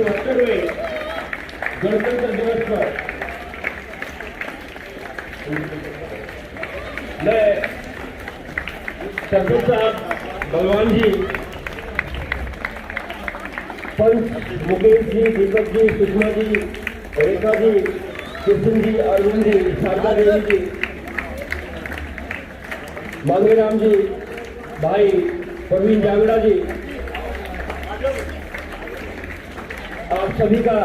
74वें गणतंत्र दिवस पर मैं सरपंच साहब भगवान जी, पंच मुकेश जी, दीपक जी, सुषमा जी, रेखा जी, कृष्ण जी, अरविंद जी, शारदा देवी जी, मांगेराम जी, भाई प्रवीण जांगड़ा जी, आप सभी का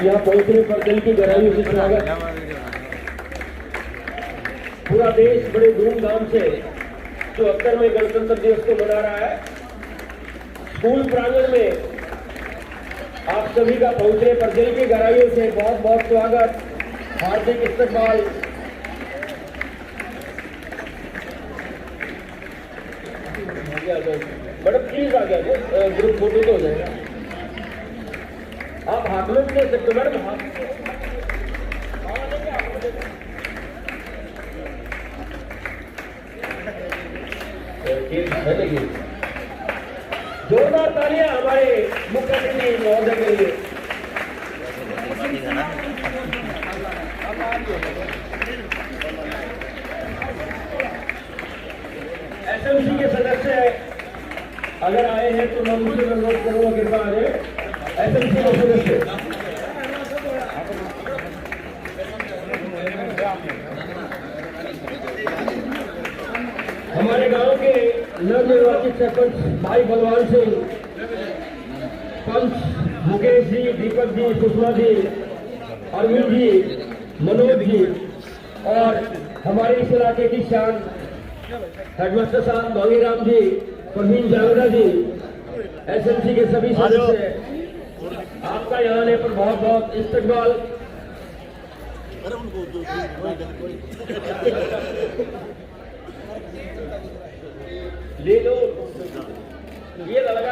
यहाँ पहुंचने पर दिल की गहराइयों से स्वागत। पूरा देश बड़े धूमधाम से 74वें गणतंत्र दिवस को मना रहा है। स्कूल प्रांगण में आप सभी का पहुंचने पर दिल की गहराइयों से बहुत बहुत स्वागत, हार्दिक इस्तकबाल। मैडम प्लीज आ गया, ग्रुप फोटो तो हो जाएगा। आप हाथ में भी ले सकते हो मैडम, हाथ जोरदार तालियां हमारे मुख्य अतिथि महोदय के लिए। एसएमसी के सदस्य अगर आए हैं तो मैं उनसे अनुरोध करूंगा कृपया आ जाए। एसएमसी के सदस्य हमारे गांव के नवनिर्वाचित सरपंच भाई बलवान सिंह, पंच मुकेश जी, दीपक जी, सुषमा जी, अरविंद जी, मनोज जी और हमारे इस इलाके की शान हेडमास्टर साहब मांगेराम जी, प्रवीण जांगड़ा जी, एसएमसी के सभी सदस्य, आपका यहाँ आने पर बहुत बहुत इस्तकबाल। ले लो, ये लगा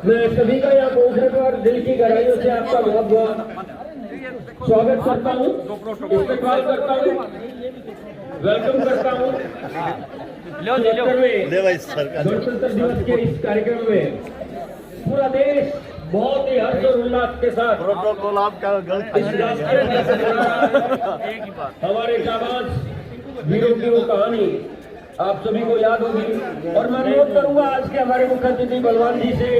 मैं सभी का यहाँ पहुंचने पर दिल की गहराइयों से आपका बहुत बहुत स्वागत करता हूँ, इस्तकबाल करता हूँ, वेलकम करता हूँ। गणतंत्र दिवस के इस कार्यक्रम में पूरा देश बहुत ही हर्ष और उल्लास के साथ प्रोटोकॉल आपका गलत हमारे जाबाज वीरों की वो कहानी आप सभी को याद होगी। और मैं अनुरोध करूंगा आज के हमारे मुख्य अतिथि बलवान जी से,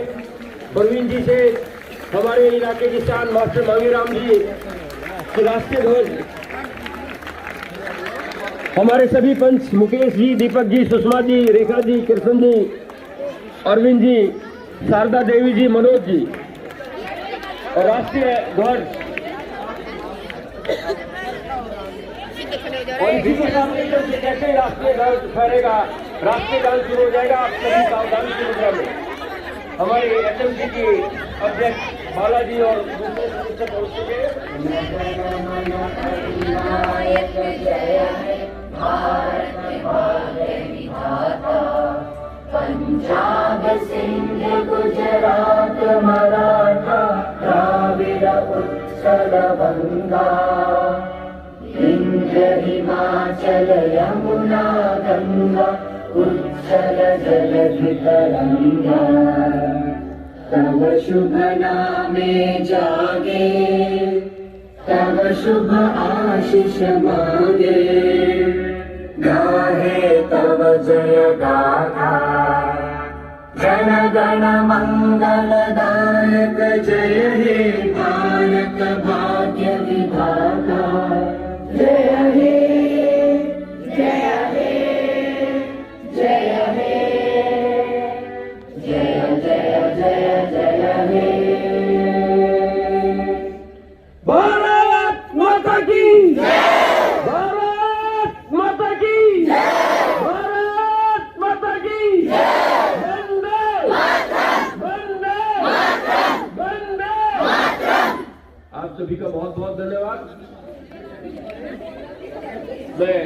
प्रवीण जी से, हमारे इलाके की शान मास्टर मांगेराम जी, राष्ट्रीय ध्वज हमारे सभी पंच मुकेश जी, दीपक जी, सुषमा जी, रेखा जी, कृष्ण जी, अरविंद जी, शारदा देवी जी, मनोज जी और राष्ट्रीय ध्वज और इसी के सामने जैसे ही राष्ट्रीय ध्वज फहरेगा, राष्ट्रीय गान शुरू हो जाएगा। आप सभी सावधानी की मुद्रा में हमारे एसएमसी की अध्यक्ष बालाजी और दूसरे सदस्य पहुंच चुके। पंजाब सिंध गुजरात मराठा द्राविड़ उत्कल बंगा, विंध्य हिमाचल यमुना गंगा उज्जल जलधि तरंगा। तव शुभ नामे जागे, तव शुभ आशीष मांगे, गाहे तव जय गाथा, जन गण मंगल दायक जय हे भारत भाग्य विधाता। जय हे जय हे जय हे जय जय जय जय हे। भारत माता की जय, भारत माता की जय, भारत माता की जय। वंदे वंदे वंदे। आप सभी का बहुत बहुत धन्यवाद। मैं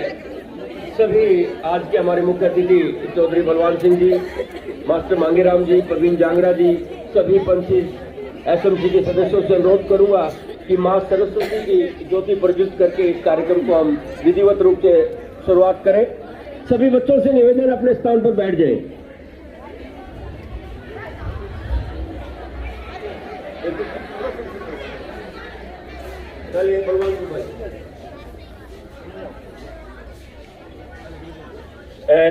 सभी आज के हमारे मुख्य अतिथि चौधरी बलवान सिंह जी, मास्टर मांगेराम जी, प्रवीण जांगड़ा जी, सभी पंचित एसएमसी के सदस्यों से अनुरोध करूंगा कि मां सरस्वती की ज्योति प्रज्वलित करके इस कार्यक्रम को हम विधिवत रूप से शुरुआत करें। सभी बच्चों से निवेदन अपने स्थान पर बैठ जाएं। चलिए भगवान की भाई।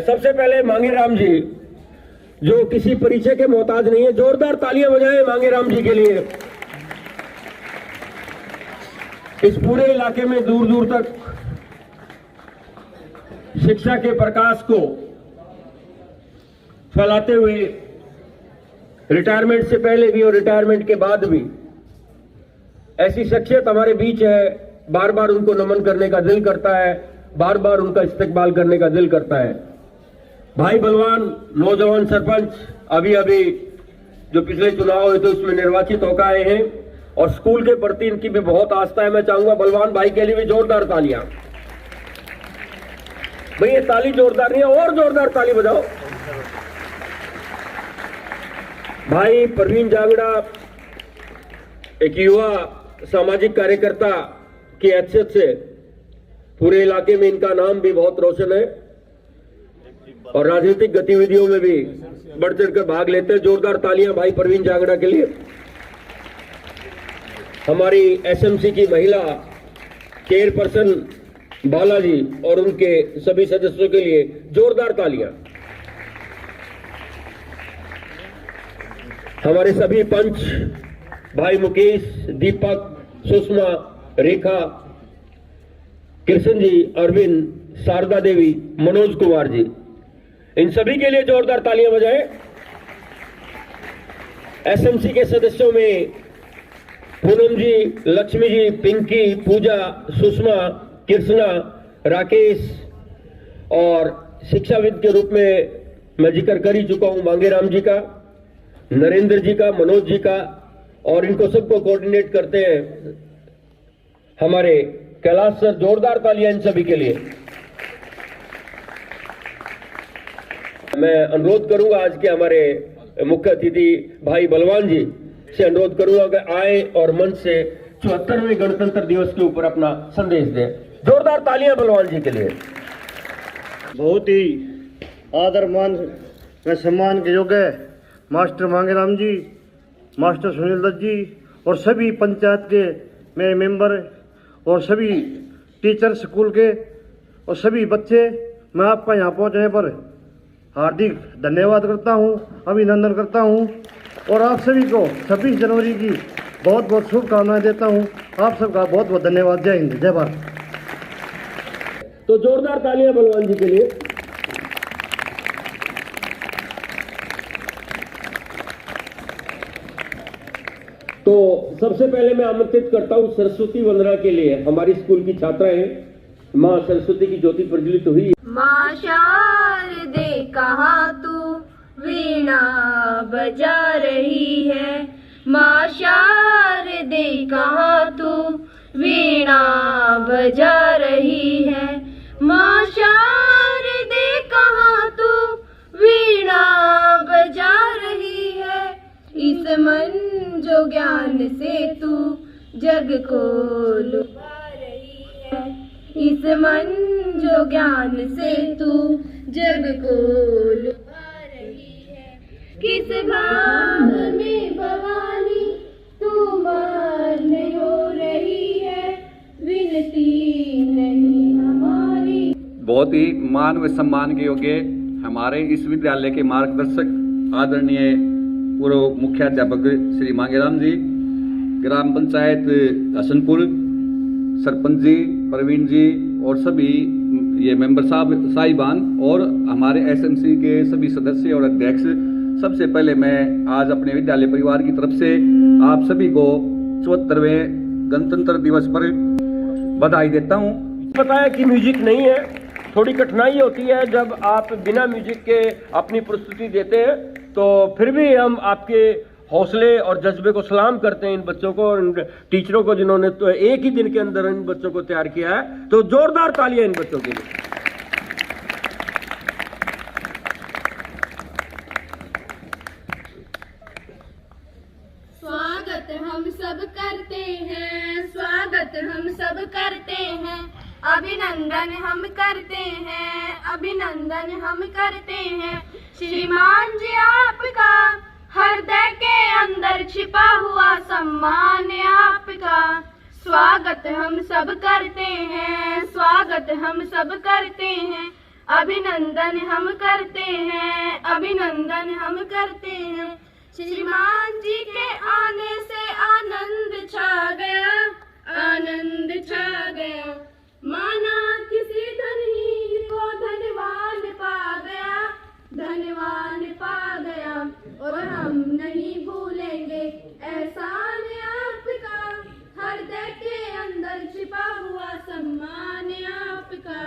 सबसे पहले मांगेराम जी, जो किसी परिचय के मोहताज नहीं है, जोरदार तालियां बजाएं मांगेराम जी के लिए। इस पूरे इलाके में दूर दूर तक शिक्षा के प्रकाश को फैलाते हुए, रिटायरमेंट से पहले भी और रिटायरमेंट के बाद भी ऐसी शख्सियत हमारे बीच है। बार बार उनको नमन करने का दिल करता है, बार बार उनका इस्तेकबाल करने का दिल करता है। भाई बलवान नौजवान सरपंच अभी अभी जो पिछले चुनाव हुए थे उसमें निर्वाचित होकर आए हैं और स्कूल के प्रति इनकी भी बहुत आस्था है। मैं चाहूंगा बलवान भाई के लिए भी जोरदार तालियां। भाई ये ताली जोरदार नहीं है, और जोरदार ताली बजाओ। भाई प्रवीण जांगड़ा एक युवा सामाजिक कार्यकर्ता की हैसियत से पूरे इलाके में इनका नाम भी बहुत रोशन है और राजनीतिक गतिविधियों में भी बढ़ चढ़कर भाग लेते हैं। जोरदार तालियां भाई प्रवीण जांगड़ा के लिए। हमारी एसएमसी की महिला चेयरपर्सन बालाजी और उनके सभी सदस्यों के लिए जोरदार तालियां। हमारे सभी पंच भाई मुकेश, दीपक, सुषमा, रेखा, कृष्ण जी, अरविंद, शारदा देवी, मनोज कुमार जी, इन सभी के लिए जोरदार तालियां बजाएं। एसएमसी के सदस्यों में पूनम जी, लक्ष्मी जी, पिंकी, पूजा, सुषमा, कृष्णा, राकेश और शिक्षाविद के रूप में मैं जिक्र कर ही चुका हूं मांगेराम जी का, नरेंद्र जी का, मनोज जी का, और इनको सबको कोऑर्डिनेट करते हैं हमारे कैलाश सर। जोरदार तालियां इन सभी के लिए। मैं अनुरोध करूंगा आज के हमारे मुख्य अतिथि भाई बलवान जी से अनुरोध करूंगा कि आए और मंच से 74वें गणतंत्र दिवस के ऊपर अपना संदेश दें। जोरदार तालियां बलवान जी के लिए। बहुत ही आदर मान व सम्मान के योग्य मास्टर मांगेराम जी, मास्टर सुनील दत्त जी और सभी पंचायत के मेरे मेंबर और सभी टीचर स्कूल के और सभी बच्चे, मैं आपका यहाँ पहुँचने पर हार्दिक धन्यवाद करता हूँ, अभिनंदन करता हूँ और आप सभी को 26 जनवरी की बहुत बहुत शुभकामनाएं देता हूँ। आप सबका बहुत बहुत धन्यवाद। जय हिंद, जय भारत। तो जोरदार तालियां बलवान जी के लिए। तो सबसे पहले मैं आमंत्रित करता हूं सरस्वती वंदना के लिए। हमारी स्कूल की छात्राएं, मां सरस्वती की ज्योति प्रज्वलित हुई। माँ शारदे कहाँ तू वीणा बजा रही है, माँ शारदे कहाँ तू वीणा बजा रही है, माँ शारदे कहाँ तू वीणा बजा रही है। इस मन जो ज्ञान से तू जग को लुभा रही है, इस मन जो ज्ञान से तू जग को लुभा रही है। किस भाव में भवानी तू मान्य हो रही है, विनती नहीं हमारी। बहुत ही मान व सम्मान के योग्य हमारे इस विद्यालय के मार्गदर्शक आदरणीय पूर्व मुख्याध्यापक श्री मांगेराम जी, ग्राम पंचायत हसनपुर सरपंच जी, प्रवीण जी और सभी ये मेंबर साहिबान और हमारे एसएमसी के सभी सदस्य और अध्यक्ष, सबसे पहले मैं आज अपने विद्यालय परिवार की तरफ से आप सभी को 74वें गणतंत्र दिवस पर बधाई देता हूँ। बताया कि म्यूजिक नहीं है, थोड़ी कठिनाई होती है जब आप बिना म्यूजिक के अपनी प्रस्तुति देते हैं, तो फिर भी हम आपके हौसले और जज्बे को सलाम करते हैं इन बच्चों को और इन टीचरों को जिन्होंने तो एक ही दिन के अंदर इन बच्चों को तैयार किया है। तो जोरदार तालियां इन बच्चों के लिए। स्वागत हम सब करते हैं, स्वागत हम सब करते हैं, अभिनंदन हम करते हैं, अभिनंदन हम करते हैं। श्रीमान जी आपका हृदय के अंदर छिपा हुआ सम्मान आपका। स्वागत हम सब करते हैं, स्वागत हम सब करते हैं, अभिनंदन हम करते हैं, अभिनंदन हम करते हैं। श्रीमान जी के आने से आनंद छा गया, आनंद छा गया। माना किसी धनहीन को धनवान पा गया, धनवान पा गया। और हम नहीं भूलेंगे एहसान आपका, हृदय के अंदर छिपा हुआ सम्मान आपका।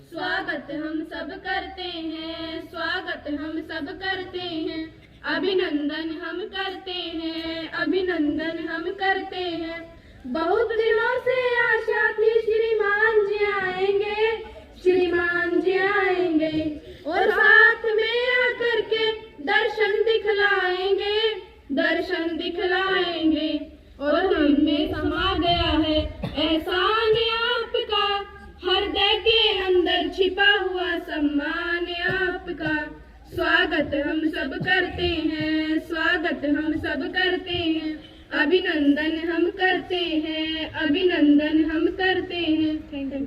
स्वागत हम सब करते हैं, स्वागत हम सब करते हैं, अभिनंदन हम करते हैं, अभिनंदन हम करते हैं। बहुत दिनों से आशा थी श्रीमान जी आएंगे, श्रीमान जी आएंगे और साथ में आकर के दर्शन दिखलाएंगे, दर्शन दिखलाएंगे। और हमें समा गया है एहसान आपका, हृदय के अंदर छिपा हुआ सम्मान आपका। स्वागत हम सब करते हैं, स्वागत हम सब करते हैं, अभिनंदन हम करते हैं, अभिनंदन हम करते हैं। Thank you.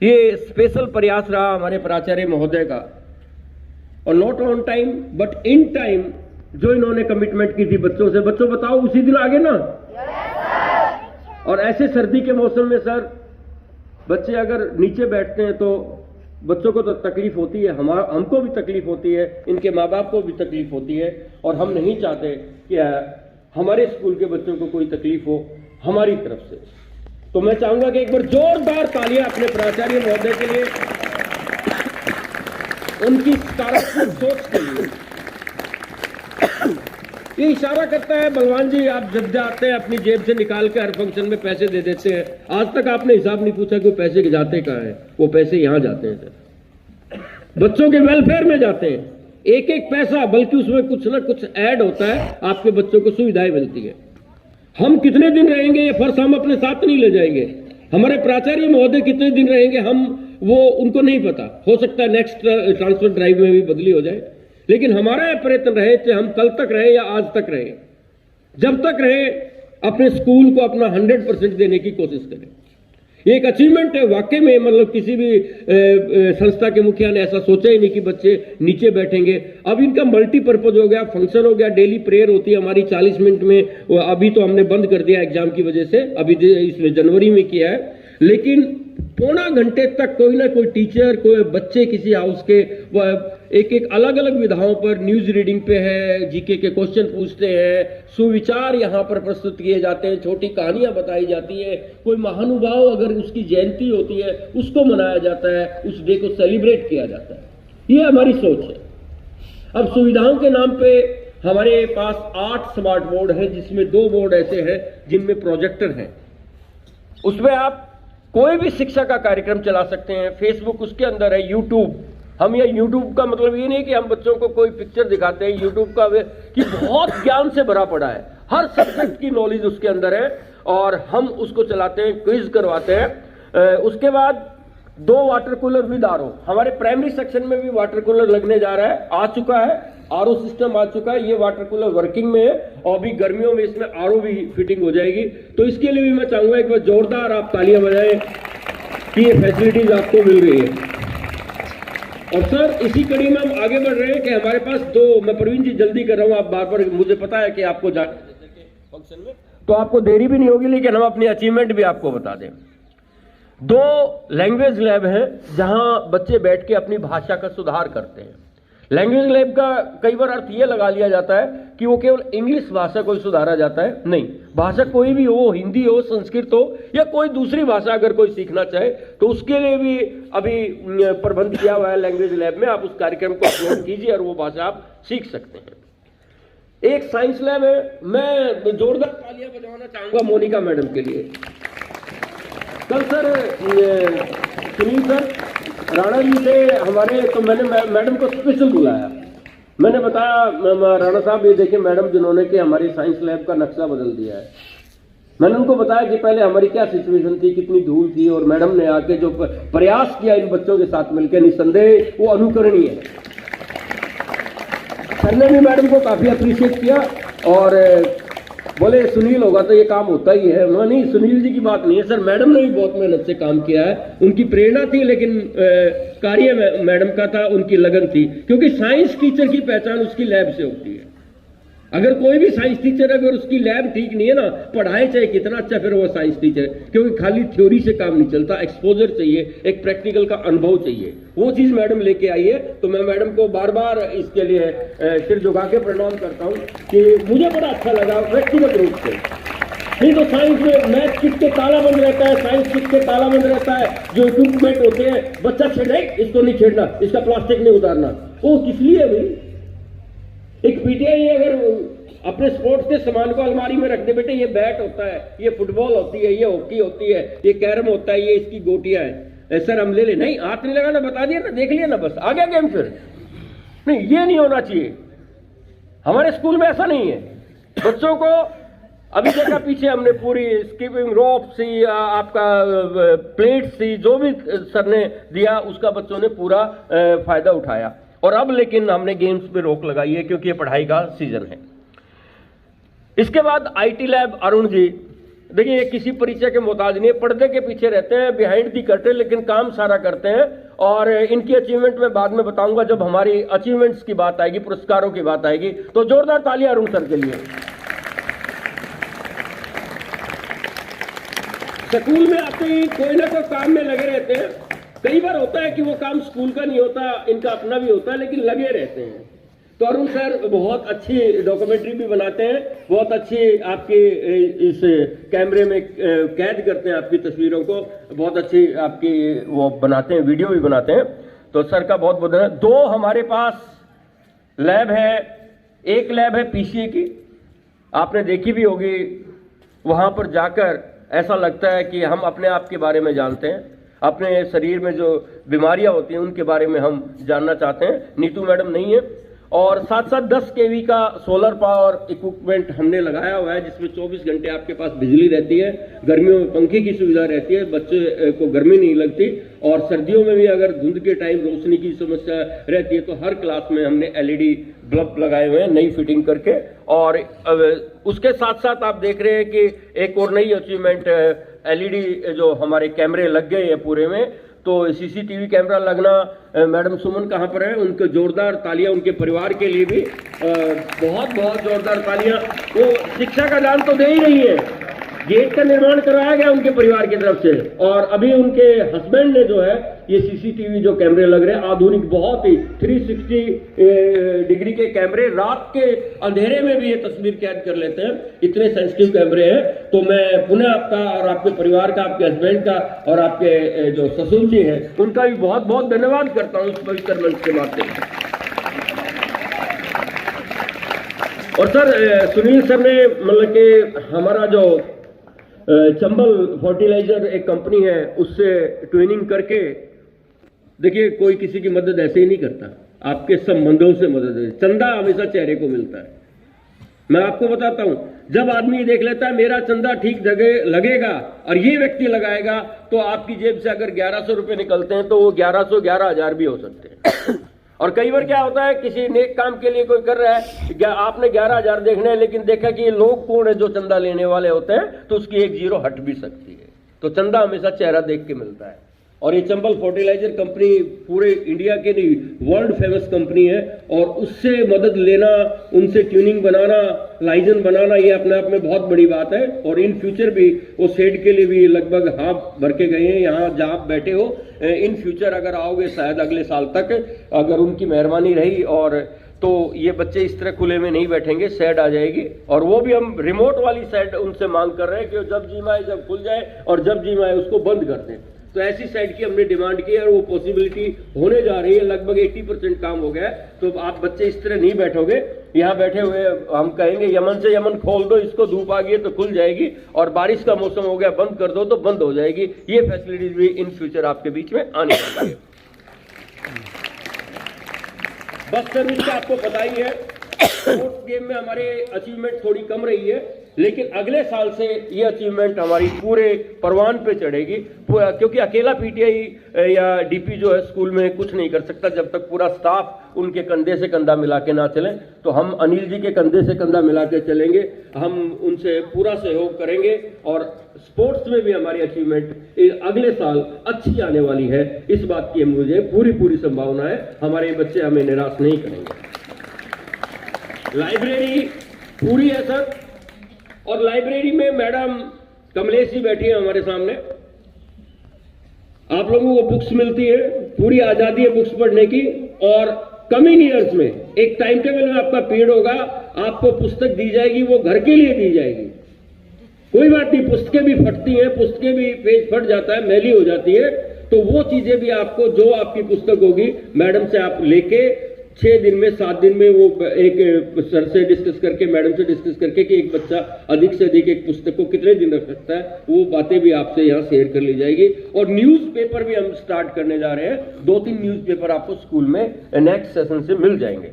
ये स्पेशल प्रयास रहा हमारे प्राचार्य महोदय का, और not on time but in time जो इन्होंने कमिटमेंट की थी बच्चों से। बच्चों बताओ उसी दिन आगे ना। और ऐसे सर्दी के मौसम में सर बच्चे अगर नीचे बैठते हैं तो बच्चों को तो तकलीफ होती है, हमको भी तकलीफ होती है, इनके माँ बाप को भी तकलीफ होती है, और हम नहीं चाहते कि हमारे स्कूल के बच्चों को कोई तकलीफ हो हमारी तरफ से। तो मैं चाहूंगा कि एक बार जोरदार तालियां अपने प्राचार्य महोदय के लिए, उनकी सकारात्मक सोच के लिए। ये इशारा करता है बलवान जी, आप जब जाते हैं अपनी जेब से निकाल के हर फंक्शन में पैसे दे देते हैं, आज तक आपने हिसाब नहीं पूछा कि वो पैसे जाते कहाँ हैं। वो पैसे यहाँ जाते हैं सर, बच्चों के वेलफेयर में जाते हैं, एक एक पैसा, बल्कि उसमें कुछ ना कुछ ऐड होता है, आपके बच्चों को सुविधाएं मिलती है। हम कितने दिन रहेंगे ये फर्ज हम अपने साथ नहीं ले जाएंगे, हमारे प्राचार्य महोदय कितने दिन रहेंगे हम वो उनको नहीं पता। हो सकता है नेक्स्ट ट्रांसफर ड्राइव में भी बदली हो जाए, लेकिन हमारा यह प्रयत्न रहे कि हम कल तक रहे या आज तक रहे, जब तक रहे अपने स्कूल को अपना 100% देने की कोशिश करें। ये एक अचीवमेंट है वाकई में, मतलब किसी भी संस्था के मुखिया ने ऐसा सोचा ही नहीं कि बच्चे नीचे बैठेंगे। अब इनका मल्टीपर्पज हो गया, फंक्शन हो गया, डेली प्रेयर होती है हमारी 40 मिनट में। अभी तो हमने बंद कर दिया एग्जाम की वजह से, अभी इसमें जनवरी में किया है, लेकिन पौना घंटे तक कोई ना कोई टीचर, कोई बच्चे किसी हाउस के एक एक अलग अलग विधाओं पर न्यूज रीडिंग पे है, जीके के क्वेश्चन पूछते हैं, सुविचार यहाँ पर प्रस्तुत किए जाते हैं, छोटी कहानियां बताई जाती है, कोई महानुभाव अगर उसकी जयंती होती है उसको मनाया जाता है, उस डे को सेलिब्रेट किया जाता है। ये हमारी सोच है। अब सुविधाओं के नाम पे हमारे पास 8 स्मार्ट बोर्ड है, जिसमें 2 बोर्ड ऐसे हैं जिनमें प्रोजेक्टर है, उसमें आप कोई भी शिक्षा का कार्यक्रम चला सकते हैं। फेसबुक उसके अंदर है, यूट्यूब, हम ये यूट्यूब का मतलब ये नहीं कि हम बच्चों को कोई पिक्चर दिखाते हैं, यूट्यूब का कि बहुत ज्ञान से भरा पड़ा है, हर सब्जेक्ट की नॉलेज उसके अंदर है, और हम उसको चलाते हैं, क्विज करवाते हैं। उसके बाद 2 वाटर कूलर विद आरओ, हमारे प्राइमरी सेक्शन में भी वाटर कूलर लगने जा रहा है, आ चुका है, आरओ सिस्टम आ चुका है, ये वाटर कूलर वर्किंग में है, और अभी गर्मियों में इसमें आरओ भी फिटिंग हो जाएगी। तो इसके लिए भी मैं चाहूंगा एक बार जोरदार आप तालियां बजाएं कि ये फैसिलिटीज आपको मिल रही है। और सर इसी कड़ी में हम आगे बढ़ रहे हैं कि हमारे पास 2, मैं प्रवीण जी जल्दी कर रहा हूं, आप बार बार, मुझे पता है कि आपको जाना है फंक्शन में, तो आपको देरी भी नहीं होगी, लेकिन हम अपनी अचीवमेंट भी आपको बता दें। 2 लैंग्वेज लैब हैं जहां बच्चे बैठ के अपनी भाषा का सुधार करते हैं। लैंग्वेज लैब का कई बार अर्थ यह लगा लिया जाता है कि वो केवल इंग्लिश भाषा को ही सुधारा जाता है, नहीं, भाषा कोई भी हो, हिंदी हो, संस्कृत हो, या कोई दूसरी भाषा अगर कोई सीखना चाहे तो उसके लिए भी अभी प्रबंध किया हुआ है लैंग्वेज लैब में। आप उस कार्यक्रम को अपलोड कीजिए और वो भाषा आप सीख सकते हैं। एक साइंस लैब है, मैं जोरदार तालियां बजाना चाहूंगा मोनिका मैडम के लिए। कल सर सुनील सर राणा जी से हमारे, तो मैंने मैडम को स्पेशल बुलाया, मैंने बताया राणा साहब ये देखिए मैडम जिन्होंने कि हमारी साइंस लैब का नक्शा बदल दिया है, मैंने उनको बताया कि पहले हमारी क्या सिचुएशन थी, कितनी धूल थी, और मैडम ने आके जो प्रयास किया इन बच्चों के साथ मिलकर, निस्संदेह वो अनुकरणीय है। सर ने भी मैडम को काफी अप्रिशिएट किया और बोले सुनील होगा तो ये काम होता ही है। मैं नहीं, सुनील जी की बात नहीं है सर, मैडम ने भी बहुत मेहनत से काम किया है। उनकी प्रेरणा थी, लेकिन कार्य मैडम का था, उनकी लगन थी। क्योंकि साइंस टीचर की पहचान उसकी लैब से होती है। अगर कोई भी साइंस टीचर, अगर उसकी लैब ठीक नहीं है ना, पढ़ाए चाहे कितना अच्छा, फिर वो साइंस टीचर, क्योंकि खाली थ्योरी से काम नहीं चलता, एक्सपोजर चाहिए, एक प्रैक्टिकल का अनुभव चाहिए। वो चीज मैडम लेके आई है। तो मैं मैडम को बार बार इसके लिए सिर झुका के प्रणाम करता हूँ कि मुझे बड़ा अच्छा लगा व्यक्तिगत रूप से। नहीं तो साइंस में मैथ किट के ताला बंद रहता है, साइंस किट के ताला बंद रहता है, जो इक्विपमेंट होते हैं, बच्चा छेड़े इसको नहीं छेड़ना, इसका प्लास्टिक नहीं उतारना, वो किस लिए भाई? एक पीटीआई अगर अपने स्पोर्ट्स के सामान को अलमारी में रख दे, बेटे ये बैट होता है, ये फुटबॉल होती है, ये हॉकी होती है, ये कैरम होता है, ये इसकी गोटियां हैं, सर हम ले ले, नहीं हाथ नहीं लगाना, बता दिया ना, देख लिया ना, बस आ गया गेम। फिर नहीं, ये नहीं होना चाहिए। हमारे स्कूल में ऐसा नहीं है। बच्चों को अभी देखा पीछे हमने पूरी स्कीपिंग रोप सी, आपका प्लेट सी, जो भी सर ने दिया उसका बच्चों ने पूरा फायदा उठाया। और अब लेकिन हमने गेम्स पे रोक लगाई है, क्योंकि ये पढ़ाई का सीजन है। इसके बाद आईटी लैब अरुण जी, देखिए ये किसी परिचय के मोहताज नहीं है, पर्दे के पीछे रहते हैं, बिहाइंड दी कर्टेन, लेकिन काम सारा करते हैं। और इनकी अचीवमेंट मैं बाद में बताऊंगा, जब हमारी अचीवमेंट्स की बात आएगी, पुरस्कारों की बात आएगी। तो जोरदार तालियां अरुण सर के लिए। स्कूल में आते ही कोई ना कोई काम में लगे रहते हैं। कई बार होता है कि वो काम स्कूल का नहीं होता, इनका अपना भी होता है, लेकिन लगे रहते हैं। तो अरुण सर बहुत अच्छी डॉक्यूमेंट्री भी बनाते हैं, बहुत अच्छी आपकी इस कैमरे में कैद करते हैं आपकी तस्वीरों को, बहुत अच्छी आपकी वो बनाते हैं, वीडियो भी बनाते हैं। तो सर का बहुत बहुत धन्यवाद। 2 हमारे पास लैब है, एक लैब है पीसीए की, आपने देखी भी होगी। वहां पर जाकर ऐसा लगता है कि हम अपने आप के बारे में जानते हैं, अपने शरीर में जो बीमारियां होती हैं उनके बारे में हम जानना चाहते हैं। नीतू मैडम नहीं है। और साथ साथ 10 केवी का सोलर पावर इक्विपमेंट हमने लगाया हुआ है, जिसमें 24 घंटे आपके पास बिजली रहती है। गर्मियों में पंखे की सुविधा रहती है, बच्चे को गर्मी नहीं लगती। और सर्दियों में भी अगर धुंध के टाइम रोशनी की समस्या रहती है, तो हर क्लास में हमने एलईडी बल्ब लगाए हुए हैं, नई फिटिंग करके। और उसके साथ साथ आप देख रहे हैं कि एक और नई अचीवमेंट, एलईडी जो हमारे कैमरे लग गए हैं पूरे में। तो सीसीटीवी कैमरा लगना, मैडम सुमन कहाँ पर है, उनको जोरदार तालियां, उनके परिवार के लिए भी बहुत बहुत जोरदार तालियां। वो शिक्षा का दान तो दे ही रही है, गेट का निर्माण करवाया गया उनके परिवार की तरफ से। और अभी उनके हस्बैंड ने जो है ये सीसीटीवी जो कैमरे लग रहे हैं आधुनिक, बहुत ही 360 डिग्री के कैमरे, रात के अंधेरे में भी ये तस्वीर कैद कर लेते हैं, इतने सेंसिटिव कैमरे हैं। तो मैं पुनः आपका और आपके परिवार का, आपके हस्बैंड का और आपके जो ससुर जी हैं उनका भी बहुत बहुत धन्यवाद करता हूँ इस पवित्र मंच के माध्यम से। और सर सुनील सर ने मतलब कि हमारा जो चंबल फर्टिलाइजर एक कंपनी है, उससे ट्रेनिंग करके, देखिए कोई किसी की मदद ऐसे ही नहीं करता, आपके संबंधों से मदद है। चंदा हमेशा चेहरे को मिलता है। मैं आपको बताता हूं, जब आदमी देख लेता है मेरा चंदा ठीक जगह लगेगा और ये व्यक्ति लगाएगा, तो आपकी जेब से अगर 1100 रुपए निकलते हैं तो वो 11,000 भी हो सकते हैं। और कई बार क्या होता है, किसी नेक काम के लिए कोई कर रहा है, आपने 11,000 देखने हैं, लेकिन देखा कि ये लोग कौन है जो चंदा लेने वाले होते हैं, तो उसकी एक जीरो हट भी सकती है। तो चंदा हमेशा चेहरा देख के मिलता है। और ये चंबल फर्टिलाइजर कंपनी पूरे इंडिया के नहीं, वर्ल्ड फेमस कंपनी है। और उससे मदद लेना, उनसे ट्यूनिंग बनाना, लाइजन बनाना, ये अपने आप में बहुत बड़ी बात है। और इन फ्यूचर भी वो शेड के लिए भी लगभग हाथ भर के गए हैं। यहाँ जहाँ आप बैठे हो, इन फ्यूचर अगर आओगे शायद अगले साल तक, अगर उनकी मेहरबानी रही, और तो ये बच्चे इस तरह खुले में नहीं बैठेंगे, शेड आ जाएगी। और वो भी हम रिमोट वाली शेड उनसे मांग कर रहे हैं कि जब जी माए जब खुल जाए, और जब जी माए उसको बंद कर दें। तो ऐसी साइड की हमने डिमांड की है और वो पॉसिबिलिटी होने जा रही है। लगभग 80% काम हो गया है। तो आप बच्चे इस तरह नहीं बैठोगे, यहाँ बैठे हुए हम कहेंगे यमन से यमन खोल दो इसको, धूप आ गई है तो खुल जाएगी, और बारिश का मौसम हो गया बंद कर दो तो बंद हो जाएगी। ये फैसिलिटीज भी इन फ्यूचर आपके बीच में आने वाली है। बस सर्विस का आपको पता ही है, स्पोर्ट्स गेम में हमारे अचीवमेंट थोड़ी कम रही है, लेकिन अगले साल से ये अचीवमेंट हमारी पूरे परवान पे चढ़ेगी, क्योंकि अकेला पीटीआई या डीपी जो है स्कूल में कुछ नहीं कर सकता जब तक पूरा स्टाफ उनके कंधे से कंधा मिला के ना चले। तो हम अनिल जी के कंधे से कंधा मिला के चलेंगे, हम उनसे पूरा सहयोग करेंगे और स्पोर्ट्स में भी हमारी अचीवमेंट अगले साल अच्छी आने वाली है, इस बात की मुझे पूरी संभावना है। हमारे बच्चे हमें निराश नहीं करेंगे। लाइब्रेरी पूरी है सर, और लाइब्रेरी में मैडम कमलेश जी बैठी है हमारे सामने। आप लोगों को बुक्स मिलती है, पूरी आजादी है बुक्स पढ़ने की, और कमिंग ईयर्स में एक टाइम टेबल में आपका पीरियड होगा, आपको पुस्तक दी जाएगी, वो घर के लिए दी जाएगी। कोई बात नहीं, पुस्तकें भी फटती हैं, पुस्तकें भी पेज फट जाता है, मैली हो जाती है, तो वो चीजें भी आपको, जो आपकी पुस्तक होगी मैडम से आप लेके 6 दिन में 7 दिन में वो एक सर से डिस्कस करके, मैडम से डिस्कस करके कि एक बच्चा अधिक से अधिक एक पुस्तक को कितने दिन रख सकता है, वो बातें भी आपसे यहाँ शेयर कर ली जाएगी। और न्यूज़पेपर भी हम स्टार्ट करने जा रहे हैं, 2-3 न्यूज़पेपर आपको स्कूल में नेक्स्ट सेशन से मिल जाएंगे।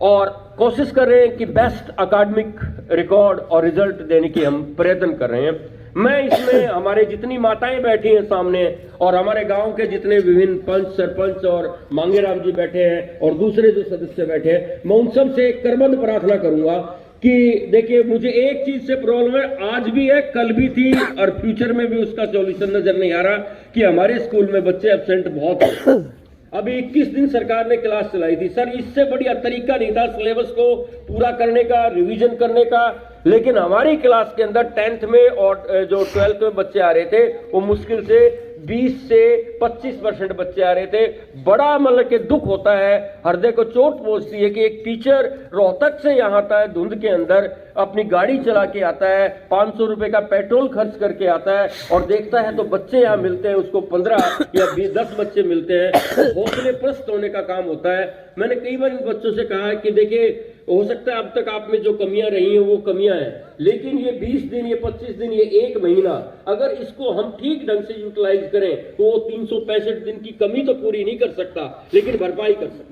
और कोशिश कर रहे हैं कि बेस्ट अकादमिक रिकॉर्ड और रिजल्ट देने की हम प्रयत्न कर रहे हैं। मैं इसमें हमारे जितनी माताएं बैठी हैं सामने, और हमारे गांव के जितने विभिन्न पंच, सरपंच और मांगेराम जी बैठे हैं, और दूसरे जो सदस्य बैठे हैं, मैं उन सब से करबद्ध प्रार्थना करूंगा कि देखिए, मुझे एक चीज से प्रॉब्लम है, आज भी है, कल भी थी, और फ्यूचर में भी उसका सॉल्यूशन नजर नहीं आ रहा कि हमारे स्कूल में बच्चे एब्सेंट बहुत हैं। अभी 21 दिन सरकार ने क्लास चलाई थी सर, इससे बढ़िया तरीका नहीं था सिलेबस को पूरा करने का, रिवीजन करने का। लेकिन हमारी क्लास के अंदर 10th में और जो 12th में बच्चे आ रहे थे, वो मुश्किल से 20 से 25% बच्चे आ रहे थे। बड़ा मतलब कि दुख होता है, हृदय को चोट पहुंचती है कि एक टीचर रोहतक से यहाँ आता है, धुंध के अंदर अपनी गाड़ी चला के आता है, 500 रुपए का पेट्रोल खर्च करके आता है, और देखता है तो बच्चे यहाँ मिलते हैं उसको 15 या 10 बच्चे मिलते हैं। हौसले प्रस्त होने का काम होता है। मैंने कई बार इन बच्चों से कहा है कि देखिए, हो सकता है अब तक आप में जो कमियां रही हैं वो कमियां हैं, लेकिन ये 20 दिन, ये 25 दिन, ये 1 महीना, अगर इसको हम ठीक ढंग से यूटिलाइज करें तो वो 365 दिन की कमी तो पूरी नहीं कर सकता, लेकिन भरपाई कर सकता।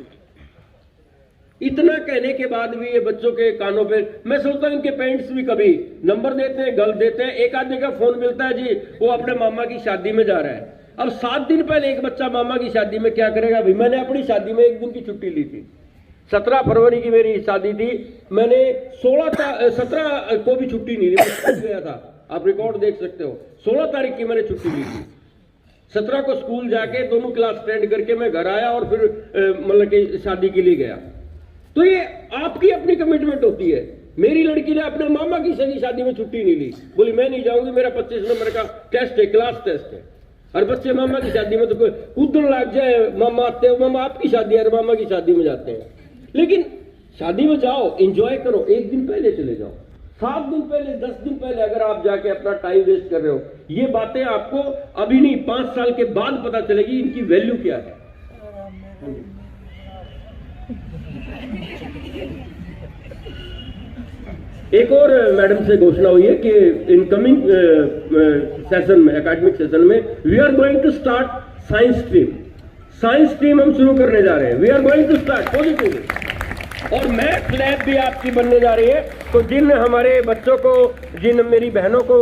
इतना कहने के बाद भी ये बच्चों के कानों पे, मैं सोचता हूं इनके पेरेंट्स भी कभी नंबर देते हैं, गल देते हैं। एक आदमी का फोन मिलता है, जी वो अपने मामा की शादी में जा रहा है। अब 7 दिन पहले एक बच्चा मामा की शादी में क्या करेगा भाई? मैंने अपनी शादी में 1 दिन की छुट्टी ली थी, 17 फरवरी की मेरी शादी थी, मैंने 17 को भी छुट्टी नहीं ली, गया था। आप रिकॉर्ड देख सकते हो, 16 तारीख की मैंने छुट्टी ली थी, 17 को स्कूल जाके दोनों क्लास अटेंड करके मैं घर आया और फिर मतलब कि शादी के लिए गया। तो ये आपकी अपनी कमिटमेंट होती है। मेरी लड़की ने अपने मामा की शादी में छुट्टी नहीं ली, बोली मैं नहीं जाऊंगी, मेरा 25 नंबर का टेस्ट है, क्लास टेस्ट है। और बच्चे मामा की शादी में तो कोई कूदने लग जाए, मामा आते हो, मामा आपकी शादी है, मामा की शादी में जाते हैं। लेकिन शादी में जाओ, एंजॉय करो, 1 दिन पहले चले जाओ, 7 दिन पहले, 10 दिन पहले अगर आप जाके अपना टाइम वेस्ट कर रहे हो, ये बातें आपको अभी नहीं 5 साल के बाद पता चलेगी इनकी वैल्यू क्या है। एक और मैडम से घोषणा हुई है कि इनकमिंग सेशन में, एकेडमिक सेशन में, we are going to start science stream. Science stream हम शुरू करने जा रहे हैं, we are going to start positively. और मैथ लैब भी आपकी बनने जा रही है। तो जिन हमारे बच्चों को, जिन मेरी बहनों को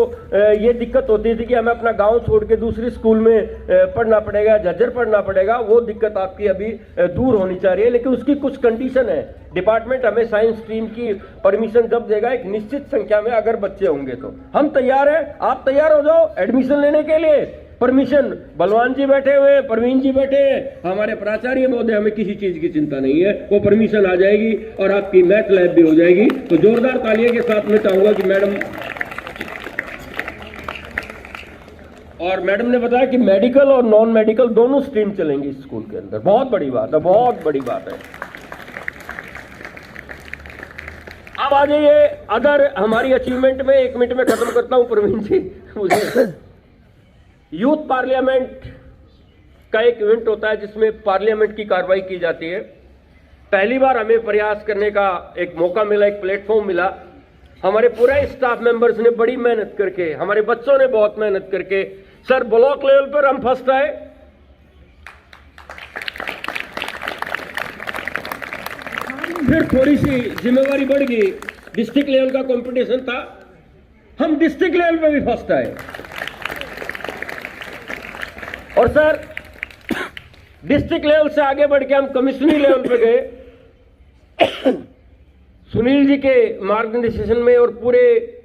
ये दिक्कत होती थी कि हमें अपना गांव छोड़ के दूसरी स्कूल में पढ़ना पड़ेगा, झज्जर पढ़ना पड़ेगा, वो दिक्कत आपकी अभी दूर होनी चाहिए। लेकिन उसकी कुछ कंडीशन है, डिपार्टमेंट हमें साइंस स्ट्रीम की परमिशन जब देगा एक निश्चित संख्या में अगर बच्चे होंगे तो हम तैयार हैं। आप तैयार हो जाओ एडमिशन लेने के लिए। परमिशन, बलवान जी बैठे हुए हैं, प्रवीण जी बैठे हैं, हमारे प्राचार्य महोदय, हमें किसी चीज की चिंता नहीं है, वो परमिशन आ जाएगी और आपकी मैथ लैब भी हो जाएगी। तो जोरदार तालियों के साथ मैं चाहूंगा कि मैडम, और मैडम ने बताया कि मेडिकल और नॉन मेडिकल दोनों स्ट्रीम चलेंगी स्कूल के अंदर। बहुत बड़ी बात है, बहुत बड़ी बात है। अब आ जाइए अदर हमारी अचीवमेंट में, 1 मिनट में खत्म करता हूं प्रवीण जी। मुझे यूथ पार्लियामेंट का एक इवेंट होता है जिसमें पार्लियामेंट की कार्रवाई की जाती है। पहली बार हमें प्रयास करने का एक मौका मिला, एक प्लेटफॉर्म मिला। हमारे पूरे स्टाफ मेंबर्स ने बड़ी मेहनत करके, हमारे बच्चों ने बहुत मेहनत करके, सर ब्लॉक लेवल पर हम फर्स्ट आए, फिर थोड़ी सी जिम्मेवारी बढ़ गई, डिस्ट्रिक्ट लेवल का कंपटीशन था, हम डिस्ट्रिक्ट लेवल पे भी फर्स्ट आए। और सर डिस्ट्रिक्ट लेवल से आगे बढ़ के हम कमिश्नरी लेवल पे गए सुनील जी के मार्गदर्शन में और पूरे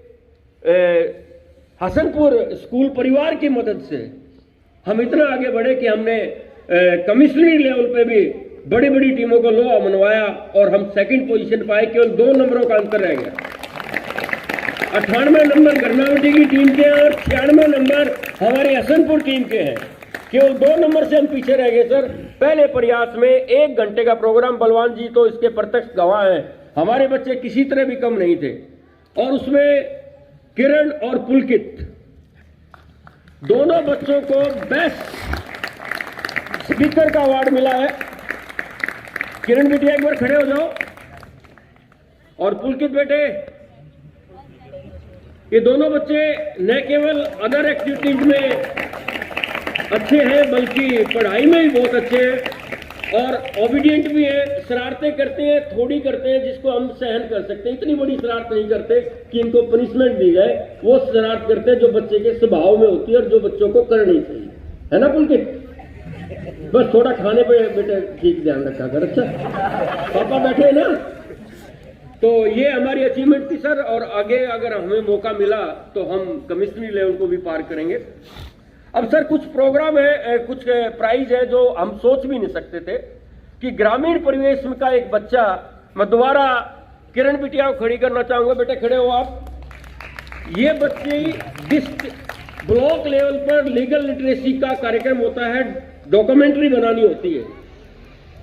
हसनपुर स्कूल परिवार की मदद से हम इतना आगे बढ़े कि हमने कमिश्नरी लेवल पे भी बड़ी बड़ी टीमों को लोहा मनवाया और हम सेकंड पोजीशन पाए। केवल 2 नंबरों का अंतर रह गया। 98 नंबर गर्नावटी की टीम के हैं और 96 नंबर हमारे हसनपुर टीम के हैं। केवल 2 नंबर से हम पीछे रह गए सर। पहले प्रयास में 1 घंटे का प्रोग्राम, बलवान जी तो इसके प्रत्यक्ष गवाह हैं, हमारे बच्चे किसी तरह भी कम नहीं थे। और उसमें किरण और पुलकित दोनों बच्चों को बेस्ट स्पीकर का अवार्ड मिला है। किरण बेटिया एक बार खड़े हो जाओ, और पुलकित बेटे, ये दोनों बच्चे न केवल अदर एक्टिविटीज में अच्छे हैं बल्कि पढ़ाई में भी बहुत अच्छे हैं और ओबीडियंट भी है। शरारतें करते हैं, थोड़ी करते हैं जिसको हम सहन कर सकते हैं, इतनी बड़ी शरारत नहीं करते कि इनको पनिशमेंट दी जाए। वो शरारत करते हैं जो बच्चे के स्वभाव में होती है और जो बच्चों को करनी चाहिए, है ना पुलकित? बस थोड़ा खाने पे बेटे ठीक ध्यान रखा कर। अच्छा पापा बैठे ना, तो ये हमारी अचीवमेंट थी सर। और आगे अगर हमें मौका मिला तो हम कमिश्नरी लेवल को भी पार करेंगे। अब सर कुछ प्रोग्राम है, कुछ प्राइज है जो हम सोच भी नहीं सकते थे कि ग्रामीण परिवेश में का एक बच्चा, मैं दोबारा किरण बिटिया को खड़ी करना चाहूंगा। बेटे खड़े हो आप। ये बच्चे डिस्ट्रिक्ट ब्लॉक लेवल पर लीगल लिटरेसी का कार्यक्रम होता है, डॉक्यूमेंट्री बनानी होती है,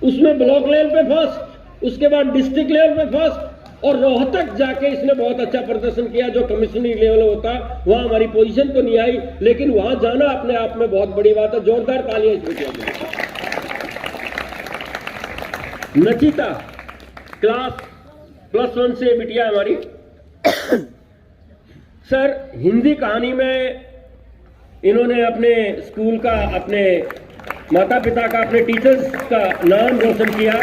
उसमें ब्लॉक लेवल पे फर्स्ट, उसके बाद डिस्ट्रिक्ट लेवल पे फर्स्ट, और रोहतक जाके इसने बहुत अच्छा प्रदर्शन किया। जो कमिश्नरी लेवल होता वहां हमारी पोजीशन तो नहीं आई, लेकिन वहां जाना अपने आप में बहुत बड़ी बात है। जोरदार तालियां इस बिटिया के लिए। नचिता क्लास +1 से बिटिया हमारी सर हिंदी कहानी में इन्होंने अपने स्कूल का, अपने माता पिता का, अपने टीचर्स का नाम रोशन किया।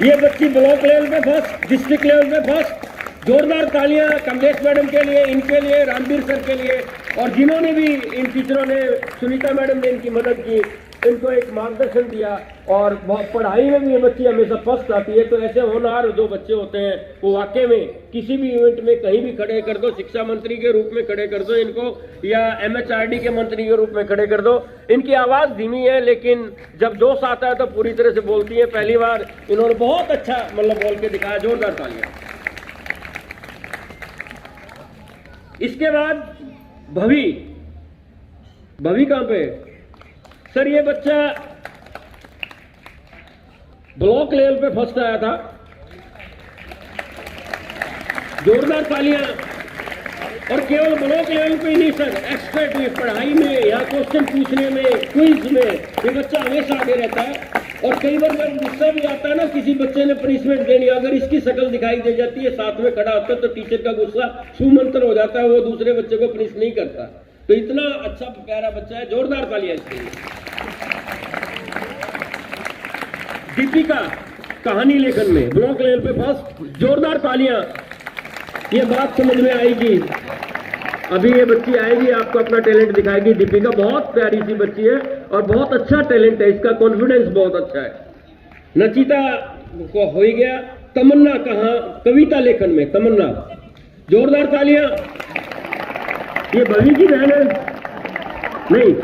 ये बच्ची ब्लॉक लेवल पे फर्स्ट, डिस्ट्रिक्ट लेवल पे फर्स्ट। जोरदार तालियां कमलेश मैडम के लिए, इनके लिए, रामवीर सर के लिए, और जिन्होंने भी, इन टीचरों ने, सुनीता मैडम ने इनकी मदद की, इनको एक मार्गदर्शन दिया। और पढ़ाई में भी ये बच्ची हमेशा फर्स्ट आती है। तो ऐसे होनहार जो बच्चे होते हैं वो वाकई में किसी भी इवेंट में कहीं भी खड़े कर दो, शिक्षा मंत्री के रूप में खड़े कर दो इनको, या MHRD के मंत्री के रूप में खड़े कर दो। इनकी आवाज धीमी है लेकिन जब जोश आता है तो पूरी तरह से बोलती है। पहली बार इन्होंने बहुत अच्छा मतलब बोल के दिखाया। जोरदार तालियां। इसके बाद भवी कहां पे सर? ये बच्चा ब्लॉक लेवल पे फर्स्ट आया था। जोरदार तालियां। और केवल ब्लॉक लेवल पे ही नहीं सर, एक्सपर्ट में, पढ़ाई में, या क्वेश्चन पूछने में, क्विज में ये बच्चा हमेशा आगे रहता है। और कई बार जब गुस्सा भी आता है ना, किसी बच्चे ने पनिशमेंट देनी, अगर इसकी शक्ल दिखाई दे जाती है, साथ में खड़ा होता है, तो टीचर का गुस्सा सुमंत्र हो जाता है, वो दूसरे बच्चे को पनिश नहीं करता। तो इतना अच्छा प्यारा बच्चा है। जोरदार तालियां इसके लिए। दीपिका कहानी लेखन में ब्लॉक लेवल पे फर्स्ट। जोरदार तालियां। ये बात समझ में आएगी, अभी ये बच्ची आएगी, आपको अपना टैलेंट दिखाएगी। दीपिका बहुत प्यारी सी बच्ची है और बहुत अच्छा टैलेंट है, इसका कॉन्फिडेंस बहुत अच्छा है। नचिता को हो ही गया। तमन्ना कहाँ? कविता लेखन में तमन्ना। जोरदार तालियां। ये भवी की बहन है? नहीं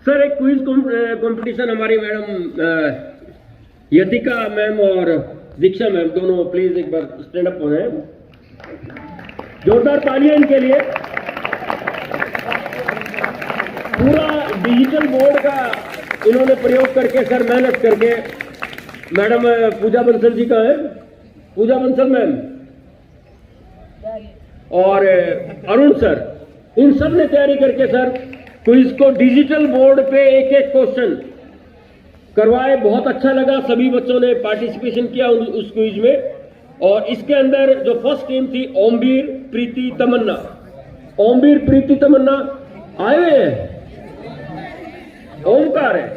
सर, एक क्विज कंपटीशन हमारी मैडम यतिका मैम और दीक्षा मैम दोनों प्लीज एक बार स्टैंड अप हो जाए। जोरदार तालियां इनके लिए। पूरा डिजिटल बोर्ड का इन्होंने प्रयोग करके सर, मेहनत करके। मैडम पूजा बंसल जी का है, पूजा बंसल मैम और अरुण सर, इन सब ने तैयारी करके सर क्विज को डिजिटल बोर्ड पे एक एक क्वेश्चन करवाए। बहुत अच्छा लगा, सभी बच्चों ने पार्टिसिपेशन किया उस क्विज में। और इसके अंदर जो फर्स्ट टीम थी, ओमवीर, प्रीति, तमन्ना। ओमवीर, प्रीति, तमन्ना आए हुए हैं। ओमकार है,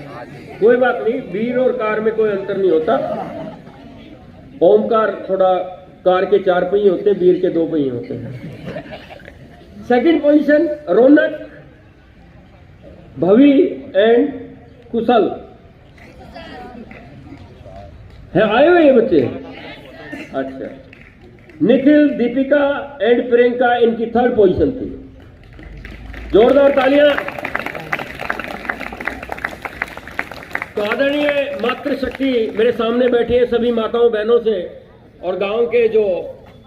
कोई बात नहीं, वीर और कार में कोई अंतर नहीं होता। ओमकार थोड़ा कार के 4 पहिए होते हैं, वीर के 2 पहिए होते हैं। सेकंड पोजीशन रौनक, भवि एंड कुशल है, आए हुए ये बच्चे। अच्छा, निखिल, दीपिका एंड प्रियंका इनकी 3rd पोजीशन थी। जोरदार तालियां। तो आदरणीय मातृशक्ति मेरे सामने बैठी है सभी माताओं बहनों से, और गांव के जो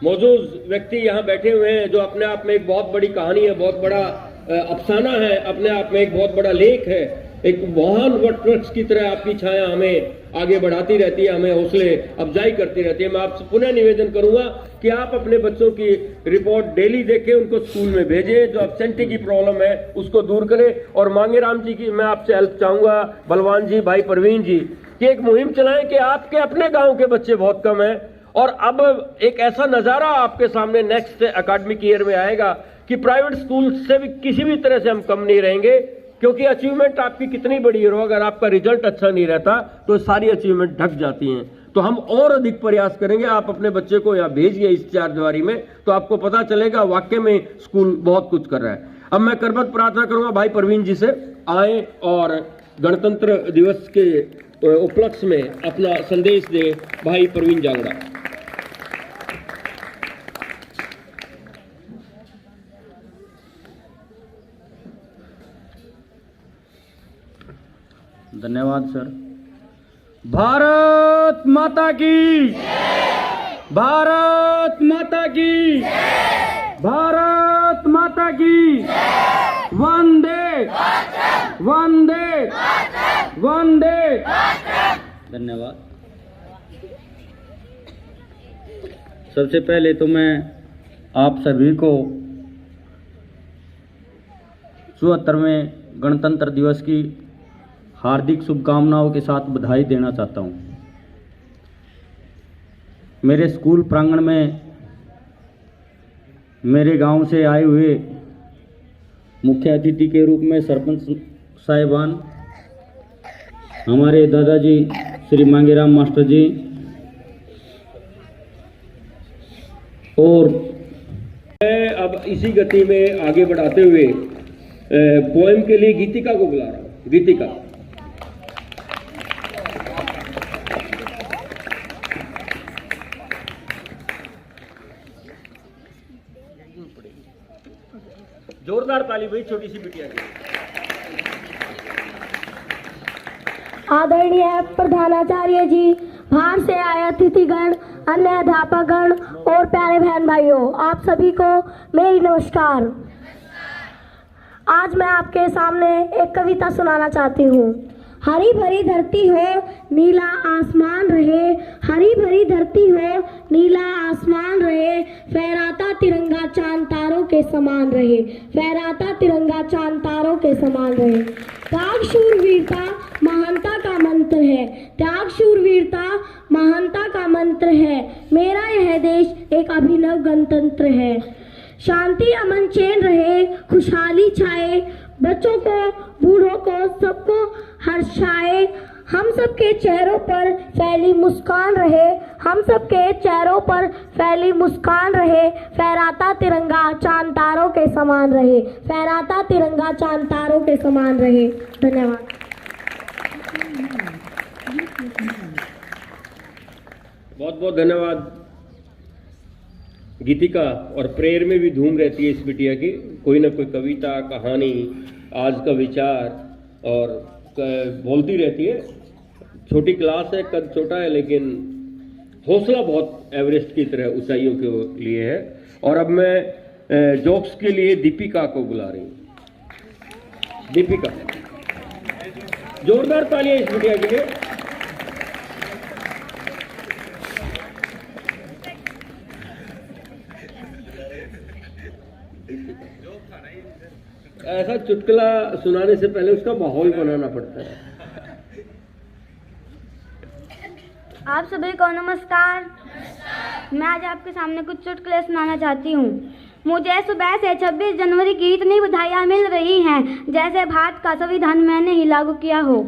मौजूद व्यक्ति यहाँ बैठे हुए हैं, जो अपने आप में एक बहुत बड़ी कहानी है, बहुत बड़ा अफसाना है, अपने आप में एक बहुत बड़ा लेख है। एक महान वटवृक्ष की तरह आपकी छाया हमें आगे बढ़ाती रहती है, हमें हौसले अफजाई करती रहती है। मैं आपसे पुनः निवेदन करूंगा कि आप अपने बच्चों की रिपोर्ट डेली देखें, उनको स्कूल में भेजें, जो एब्सेंटी की प्रॉब्लम है उसको दूर करें। और मांगेराम जी की मैं आपसे हेल्प चाहूंगा, बलवान जी, भाई परवीन जी, कि एक मुहिम चलाएं कि आपके अपने गाँव के बच्चे बहुत कम हैं, और अब एक ऐसा नजारा आपके सामने नेक्स्ट एकेडमिक ईयर में आएगा कि प्राइवेट स्कूल से भी किसी भी तरह से हम कम नहीं रहेंगे, क्योंकि अचीवमेंट आपकी कितनी बड़ी हो, अगर आपका रिजल्ट अच्छा नहीं रहता तो सारी अचीवमेंट ढक जाती हैं। तो हम और अधिक प्रयास करेंगे। आप अपने बच्चे को यहाँ भेजिए इस 4 जनवरी में, तो आपको पता चलेगा वाकई में स्कूल बहुत कुछ कर रहा है। अब मैं करबद्ध प्रार्थना करूंगा भाई परवीन जी से, आए और गणतंत्र दिवस के उपलक्ष्य में अपना संदेश दे। भाई परवीन जांगड़ा। धन्यवाद सर। भारत माता की, भारत माता की, भारत माता की, वंदे वंदे वंदे। धन्यवाद। सबसे पहले तो मैं आप सभी को 74वें गणतंत्र दिवस की हार्दिक शुभकामनाओं के साथ बधाई देना चाहता हूं। मेरे स्कूल प्रांगण में मेरे गांव से आए हुए मुख्य अतिथि के रूप में सरपंच साहिबान, हमारे दादाजी श्री मांगेराम मास्टर जी, और अब इसी गति में आगे बढ़ाते हुए पोएम के लिए गीतिका को बुला रहा हूं। गीतिका। जोरदार ताली भाई छोटी सी बिटिया के। आदरणीय प्रधानाचार्य जी, बाहर से आए अतिथिगण, अन्य अध्यापकगण और प्यारे बहन भाइयों, आप सभी को मेरी नमस्कार। आज मैं आपके सामने एक कविता सुनाना चाहती हूँ। हरी भरी धरती हो, नीला आसमान रहे, हरी भरी धरती हो, नीला आसमान रहे, फहराता तिरंगा चांद तारों के समान रहे, फहराता तिरंगा चांद तारों के समान रहे। त्याग शूरवीरता महानता का मंत्र है, त्याग शूरवीरता महानता का मंत्र है, मेरा यह देश एक अभिनव गणतंत्र है। शांति अमन चैन रहे, खुशहाली छाए, बच्चों को बूढ़ों को सबको हर्षाए, हम सबके चेहरों पर फैली मुस्कान रहे, हम सबके चेहरों पर फैली मुस्कान रहे, फहराता तिरंगा चांद तारों के समान रहे, फहराता तिरंगा चांद तारों के समान रहे। धन्यवाद। बहुत बहुत धन्यवाद गीतिका। और प्रेयर में भी धूम रहती है इस बिटिया की, कोई ना कोई कविता, कहानी, आज का विचार और बोलती रहती है। छोटी क्लास है, कद छोटा है, लेकिन हौसला बहुत एवरेस्ट की तरह ऊंचाइयों के लिए है। और अब मैं जोक्स के लिए दीपिका को बुला रही हूँ। दीपिका, जोरदार तालियां इस बिटिया के लिए। ऐसा चुटकुला सुनाने से पहले उसका माहौल बनाना पड़ता है। आप सभी को नमस्कार। मैं आज आपके सामने कुछ चुटकुले सुनाना चाहती हूँ। मुझे सुबह से 26 जनवरी की इतनी बधाइयाँ मिल रही हैं जैसे भारत का संविधान मैंने ही लागू किया हो।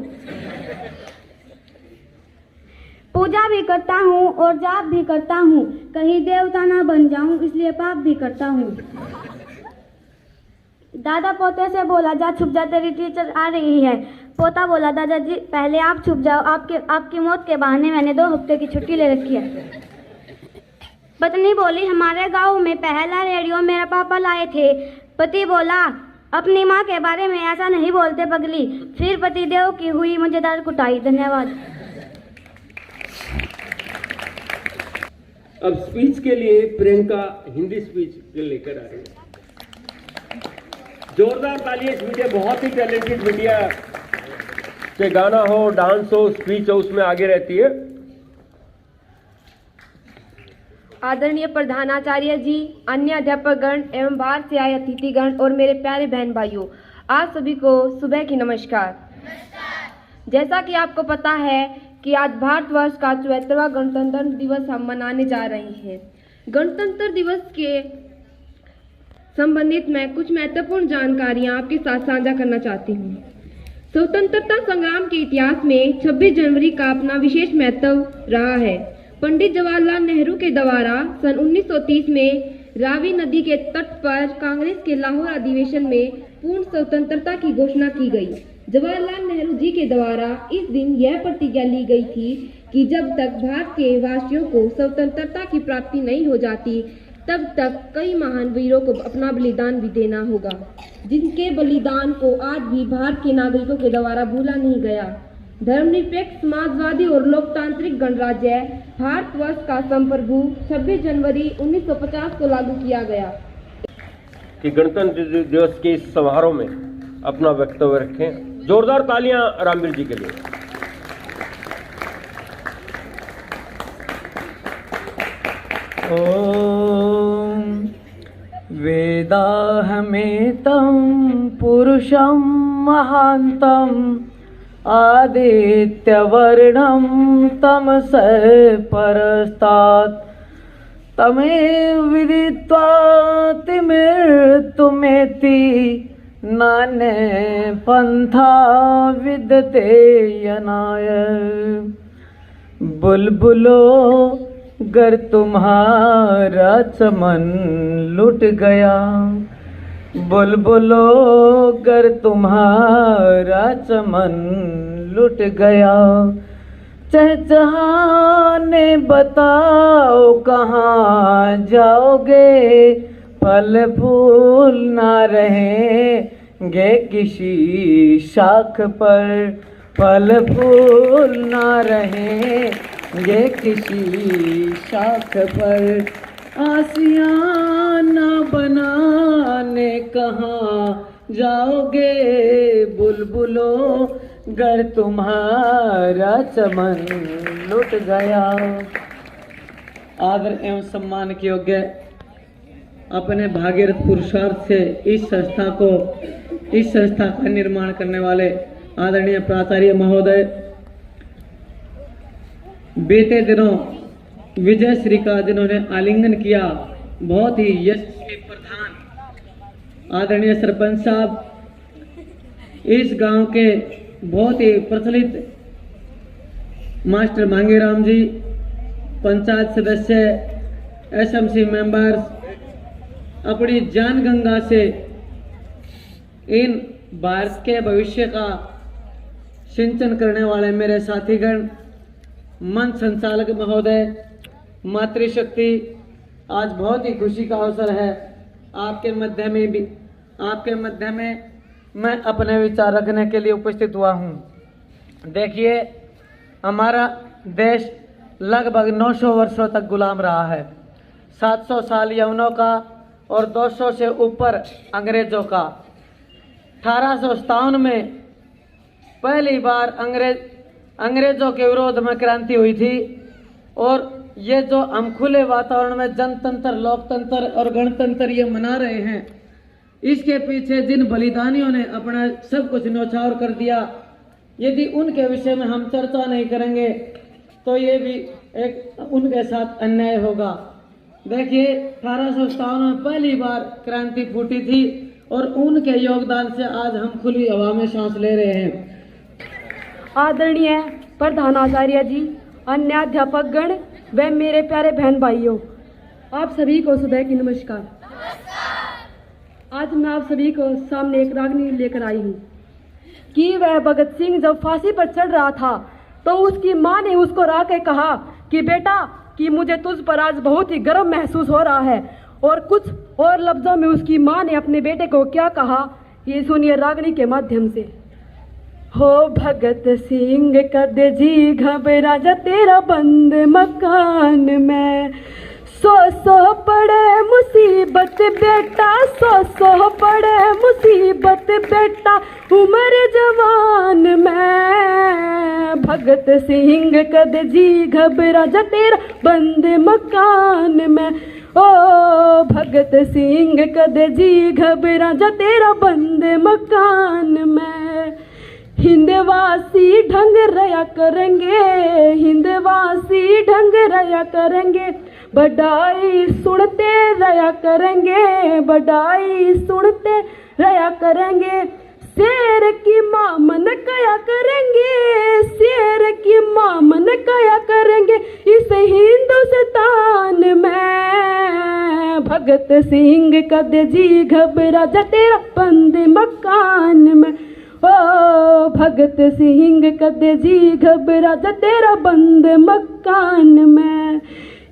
पूजा भी करता हूँ और जाप भी करता हूँ, कहीं देवता ना बन जाऊँ इसलिए पाप भी करता हूँ। दादा पोते से बोला, जा छुप जा, तेरी टीचर आ रही है। पोता बोला, दादाजी पहले आप छुप जाओ, आपकी मौत के बहाने मैंने 2 हफ्ते की छुट्टी ले रखी है। पत्नी बोली, हमारे गांव में पहला रेडियो मेरे पापा लाए थे। पति बोला, अपनी माँ के बारे में ऐसा नहीं बोलते पगली। फिर पति देव की हुई मजेदार कुटाई। धन्यवाद। अब स्पीच के लिए प्रियंका हिंदी स्पीच लेकर आ रही है। जोरदार तालियां। इस मीडिया बहुत ही टैलेंटेड मीडिया, चाहे गाना हो, डांस हो, स्पीच हो, उसमें आगे रहती है। आदरणीय प्रधानाचार्य जी, अन्य अध्यापकगण एवं बाहर से आए अतिथिगण और मेरे प्यारे बहन भाइयों, आप सभी को सुबह की नमस्कार। जैसा कि आपको पता है कि आज भारतवर्ष का 74वां गणतंत्र दिवस हम मनाने जा रहे हैं। गणतंत्र दिवस के संबंधित मैं कुछ महत्वपूर्ण जानकारियां आपके साथ साझा करना चाहती हूँ। स्वतंत्रता संग्राम के इतिहास में 26 जनवरी का अपना विशेष महत्व रहा है। पंडित जवाहरलाल नेहरू के द्वारा सन 1930 में रावी नदी के तट पर कांग्रेस के लाहौर अधिवेशन में पूर्ण स्वतंत्रता की घोषणा की गई। जवाहरलाल नेहरू जी के द्वारा इस दिन यह प्रतिज्ञा ली गई थी कि जब तक भारत के वासियों को स्वतंत्रता की प्राप्ति नहीं हो जाती, तब तक कई महान वीरों को अपना बलिदान भी देना होगा, जिनके बलिदान को आज भी भारत के नागरिकों के द्वारा भूला नहीं गया। धर्मनिरपेक्ष, समाजवादी और लोकतांत्रिक गणराज्य भारतवर्ष का संप्रभु 26 जनवरी 1950 को लागू किया गया। कि गणतंत्र दिवस के इस समारोह में अपना वक्तव्य रखें। जोरदार तालियां रामवीर जी के लिए। ओम वेदाहमेतं पुरुषं महान्तं आदित्यवर्णं तमसः परस्तात् तमेव विदित्वा तिमिर्तुमेति नान्ये पंथा विद्यते यनाय। बुलबुलो गर तुम्हारा चमन लुट गया, बुलबुलो गर तुम्हारा चमन लुट गया, चहचहाने बताओ कहाँ जाओगे, फल फूल ना रहेंगे किसी शाख पर, फल फूल ना रहेंगे किसी शाख पर, आसियाना बनाने कहाँ जाओगे, बुलबुलो गर तुम्हारा चमन लुट गया। आदर एवं सम्मान के योग्य अपने भागीरथ पुरुषार्थ से इस संस्था का निर्माण करने वाले आदरणीय प्राचार्य महोदय, बीते दिनों विजय श्री का जिन्होंने आलिंगन किया, बहुत ही यशस्वी प्रधान आदरणीय सरपंच साहब, इस गांव के बहुत ही प्रचलित मास्टर मांगेराम जी, पंचायत सदस्य, एसएमसी मेंबर्स, अपनी जान गंगा से इन भारत के भविष्य का सिंचन करने वाले मेरे साथीगण, मंच संचालक महोदय, मातृशक्ति, आज बहुत ही खुशी का अवसर है आपके मध्य में मैं अपने विचार रखने के लिए उपस्थित हुआ हूँ। देखिए, हमारा देश लगभग 900 वर्षों तक गुलाम रहा है। 700 साल यवनों का और 200 से ऊपर अंग्रेजों का। 1857 में पहली बार अंग्रेजों के विरोध में क्रांति हुई थी, और ये जो हम खुले वातावरण में जनतंत्र, लोकतंत्र और गणतंत्र ये मना रहे हैं, इसके पीछे जिन बलिदानियों ने अपना सब कुछ न्यौछावर कर दिया, यदि उनके विषय में हम चर्चा नहीं करेंगे तो ये भी एक उनके साथ अन्याय होगा। देखिए, 1857 में पहली बार क्रांति फूटी थी और उनके योगदान से आज हम खुली हवा में सांस ले रहे हैं। आदरणीय प्रधानाचार्य जी, अन्य अध्यापकगण व मेरे प्यारे बहन भाइयों, आप सभी को सुबह की नमस्कार। आज मैं आप सभी को सामने एक रागनी लेकर आई हूँ कि वह भगत सिंह जब फांसी पर चढ़ रहा था तो उसकी माँ ने उसको रा के कहा कि बेटा कि मुझे तुझ पर आज बहुत ही गर्व महसूस हो रहा है। और कुछ और लफ्जों में उसकी माँ ने अपने बेटे को क्या कहा, ये सुनिए रागनी के माध्यम से। हो भगत सिंह कद जी घबरा जा तेरा बंद मकान में, सौ पड़े मुसीबत बेटा, सौ पड़े मुसीबत बेटा उम्र जवान में। भगत सिंह कद जी घबरा जा तेरा बंद मकान में, ओ भगत सिंह कद जी घबरा जा तेरा बंद मकान में। हिंदवासी ढंग रया करेंगे, हिंदवासी ढंग रया करेंगे, बढ़ाई सुनते रया करेंगे, बढ़ाई सुनते रया करेंगे। शेर की माँ मन कया करेंगे, शेर की माँ मन कया करेंगे इस हिंदुस्तान में। भगत सिंह कद जी घबरा जा तेरा बंद मकान में, ओ भगत सिंह कद जी घबरा जा तेरा बंद मकान में।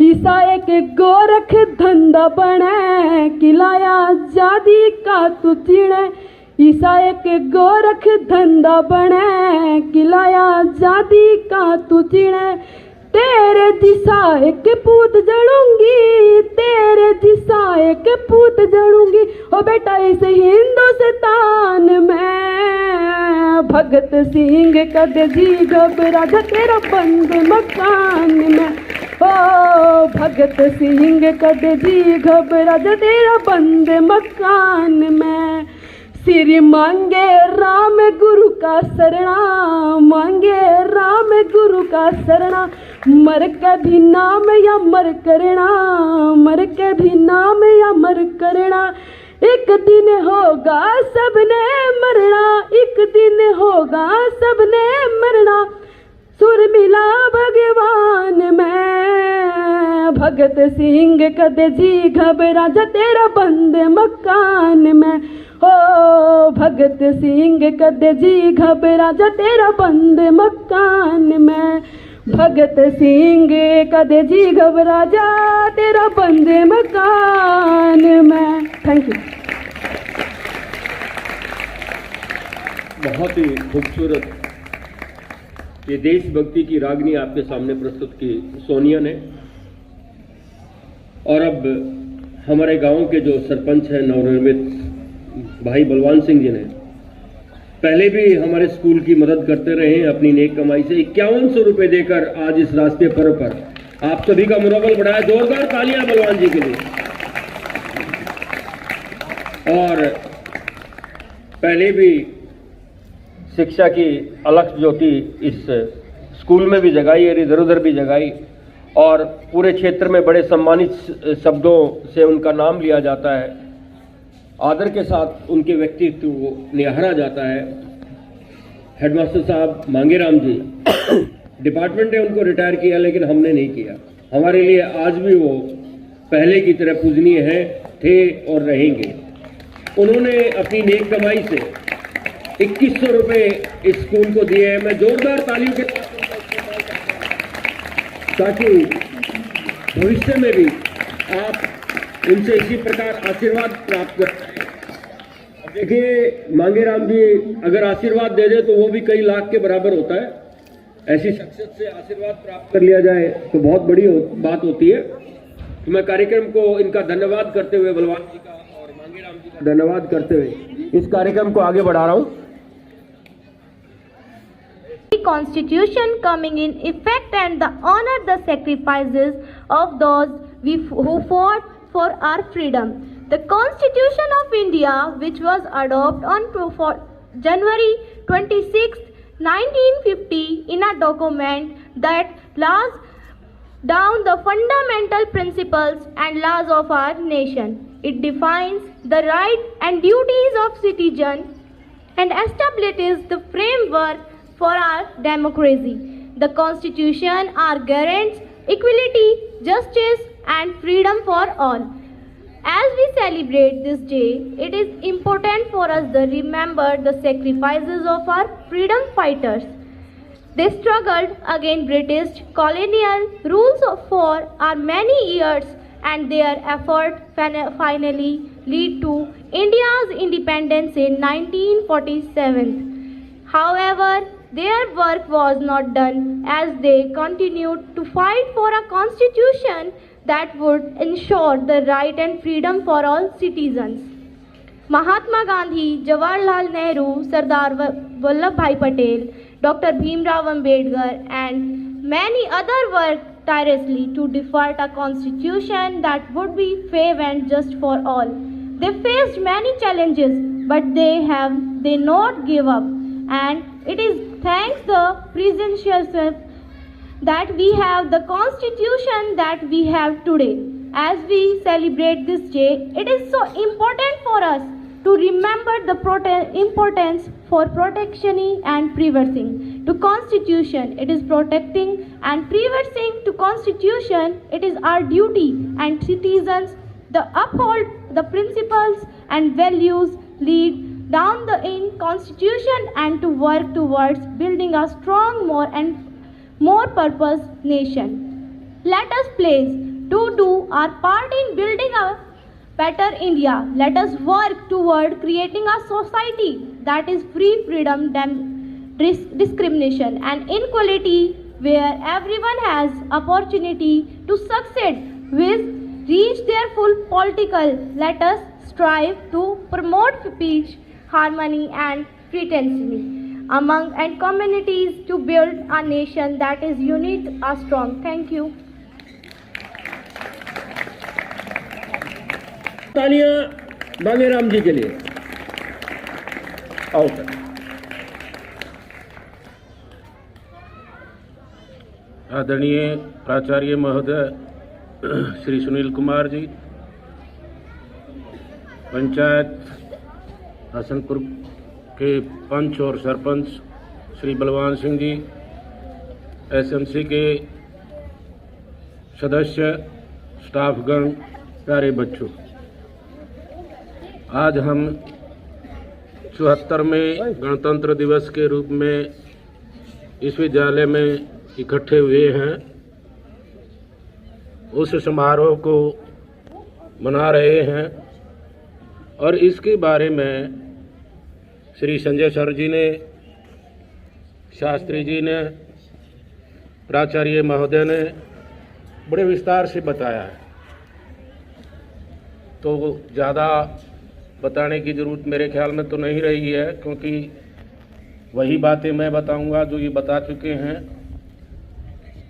ईसाई के गोरख धंधा बने, किलाया आजादी का तू चिड़े, ईसाई के गोरख धंधा बने, किलाया आजादी का तू चिड़े। तेरे दिशा एक पूत जड़ूंगी, तेरे दिशा एक पूत जड़ूंगी, ओ बेटा इस हिंदुस्तान में। भगत सिंह कद जी घबरा जा तेरा बंद मकान में, ओ भगत सिंह कद जी घबरा जा तेरा बंद मकान में। सिर मांगे राम गुरु का शरणा, मांगे राम गुरु का शरणा, मर कभी नाम या मर करना, मर कभी नाम या मर करना। एक दिन होगा सबने मरना, एक दिन होगा सबने मरना, सुर मिला भगवान में। भगत सिंह कद जी घबरा जा तेरा बंद मकान में, ओ भगत सिंह कद जी घबरा जा तेरा बंद मकान में। भगत सिंह कद जी घबरा जा तेरा बंद मकान में। Thank you. बहुत ही खूबसूरत ये देशभक्ति की रागनी आपके सामने प्रस्तुत की सोनिया ने। और अब हमारे गांव के जो सरपंच हैं नवनिर्मित भाई बलवान सिंह जी ने पहले भी हमारे स्कूल की मदद करते रहे हैं अपनी नेक कमाई से 5100 रुपए देकर आज इस राष्ट्रीय पर्व पर आप सभी का मनोबल बढ़ाया। जोरदार तालियां बलवान जी के लिए। और पहले भी शिक्षा की अलख ज्योति इस स्कूल में भी जगाई और इधर उधर भी जगाई, और पूरे क्षेत्र में बड़े सम्मानित शब्दों से उनका नाम लिया जाता है, आदर के साथ उनके व्यक्तित्व को निहारा जाता है। हेडमास्टर साहब मांगेराम जी डिपार्टमेंट ने उनको रिटायर किया लेकिन हमने नहीं किया। हमारे लिए आज भी वो पहले की तरह पूजनीय है, थे और रहेंगे। उन्होंने अपनी नेक कमाई से 2100 रुपए इस स्कूल को दिए हैं। मैं जोरदार तालियों के ताकि भविष्य में भी आप उनसे इसी प्रकार आशीर्वाद प्राप्त कर पाएं। देखिए मांगेराम जी अगर आशीर्वाद दे दे तो वो भी कई लाख के बराबर होता है। ऐसी शख्सियत से आशीर्वाद प्राप्त कर लिया जाए तो बहुत बड़ी बात होती है। तो मैं कार्यक्रम को इनका धन्यवाद करते हुए, बलवान जी का और मांगेराम जी का धन्यवाद करते हुए इस कार्यक्रम को आगे बढ़ा रहा हूं। Constitution coming in effect and the honor the sacrifices of those who fought for our freedom. The Constitution of India, which was adopted on January 26, 1950, in a document that lays down the fundamental principles and laws of our nation. It defines the rights and duties of citizens and establishes the framework for our democracy. The Constitution are guarantees equality, justice and freedom for all. As we celebrate this day, it is important for us to remember the sacrifices of our freedom fighters. They struggled against British colonial rules for many years, and their effort finally led to India's independence in 1947. However, their work was not done, as they continued to fight for a constitution that would ensure the right and freedom for all citizens. Mahatma Gandhi, Jawaharlal Nehru, Sardar Vallabhbhai Patel, Dr. Bhimrao Ambedkar and many others worked tirelessly to develop a constitution that would be fair and just for all. They faced many challenges, but they not give up, and it is thanks the presidential that we have the constitution that we have today. As we celebrate this day, it is so important for us to remember the importance for protection and preserving to constitution. It is protecting and preserving to constitution. It is our duty and citizens to uphold the principles and values lead down the in constitution and to work towards building a strong, more purpose nation. Let us please do our part in building a better India. Let us work toward creating a society that is free freedom than discrimination and inequality, where everyone has opportunity to succeed with reach their full potential. Let us strive to promote peace, harmony and fraternity among and communities to build a nation that is unit and strong. Thank you. तालियां मांगेराम जी के लिए। आओ sir. आदरणीय प्राचार्य महोदय श्री सुनील कुमार जी, पंचायत हसनपुर के पंच और sarpanch Shri Balwan Singh ji, SMC के सदस्य, स्टाफगण, प्यारे बच्चों, आज हम 74वें गणतंत्र दिवस के रूप में इस विद्यालय में इकट्ठे हुए हैं। उस समारोह को मना रहे हैं और इसके बारे में श्री संजय सर जी ने, शास्त्री जी ने, प्राचार्य महोदय ने बड़े विस्तार से बताया है, तो ज़्यादा बताने की ज़रूरत मेरे ख्याल में तो नहीं रही है, क्योंकि वही बातें मैं बताऊंगा जो ये बता चुके हैं।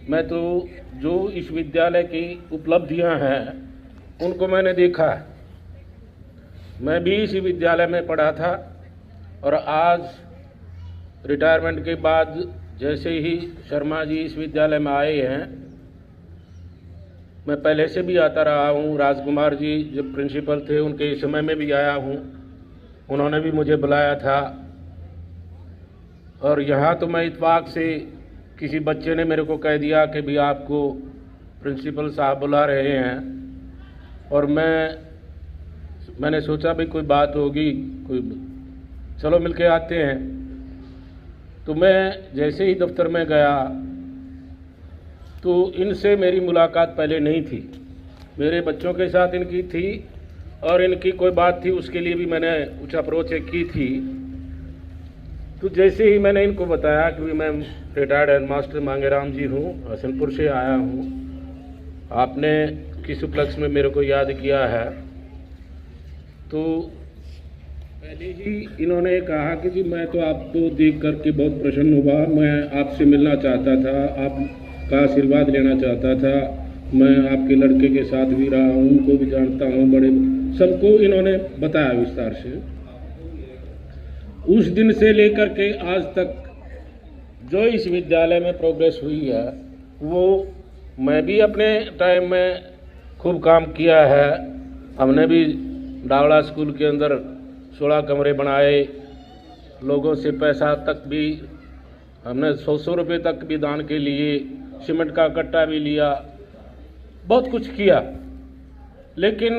मैं तो जो इस विद्यालय की उपलब्धियां हैं उनको मैंने देखा है। मैं भी इसी विद्यालय में पढ़ा था और आज रिटायरमेंट के बाद जैसे ही शर्मा जी इस विद्यालय में आए हैं, मैं पहले से भी आता रहा हूँ। राजकुमार जी जब प्रिंसिपल थे उनके समय में भी आया हूँ, उन्होंने भी मुझे बुलाया था। और यहाँ तो मैं इत्तेफाक से किसी बच्चे ने मेरे को कह दिया कि भी आपको प्रिंसिपल साहब बुला रहे हैं, और मैंने सोचा भी कोई बात होगी, चलो मिलके आते हैं। तो मैं जैसे ही दफ्तर में गया तो इनसे मेरी मुलाकात पहले नहीं थी, मेरे बच्चों के साथ इनकी थी और इनकी कोई बात थी उसके लिए भी मैंने कुछ अप्रोच की थी। तो जैसे ही मैंने इनको बताया कि मैं रिटायर्ड हेडमास्टर मांगेराम जी हूँ, हसनपुर से आया हूँ, आपने किस उपलक्ष्य में मेरे को याद किया है, तो पहले ही इन्होंने कहा कि जी मैं तो आपको देख करके बहुत प्रसन्न हुआ, मैं आपसे मिलना चाहता था, आपका आशीर्वाद लेना चाहता था। मैं आपके लड़के के साथ भी रहा हूँ, उनको भी जानता हूँ, बड़े सबको इन्होंने बताया विस्तार से। उस दिन से लेकर के आज तक जो इस विद्यालय में प्रोग्रेस हुई है, वो मैं भी अपने टाइम में खूब काम किया है। हमने भी डावड़ा स्कूल के अंदर 16 कमरे बनाए, लोगों से पैसा तक भी हमने 100 रुपये तक भी दान के लिए, सीमेंट का कट्टा भी लिया, बहुत कुछ किया, लेकिन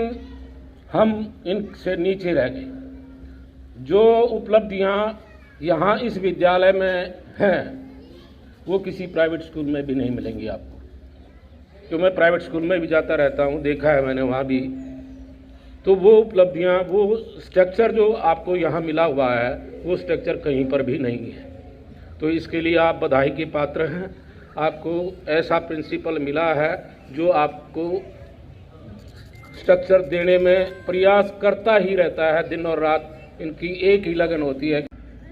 हम इनसे नीचे रह गए। जो उपलब्धियां यहाँ इस विद्यालय में हैं वो किसी प्राइवेट स्कूल में भी नहीं मिलेंगी आपको, क्योंकि मैं प्राइवेट स्कूल में भी जाता रहता हूँ, देखा है मैंने वहाँ भी। तो वो उपलब्धियाँ, वो स्ट्रक्चर जो आपको यहाँ मिला हुआ है वो स्ट्रक्चर कहीं पर भी नहीं है। तो इसके लिए आप बधाई के पात्र हैं। आपको ऐसा प्रिंसिपल मिला है जो आपको स्ट्रक्चर देने में प्रयास करता ही रहता है, दिन और रात इनकी एक ही लगन होती है।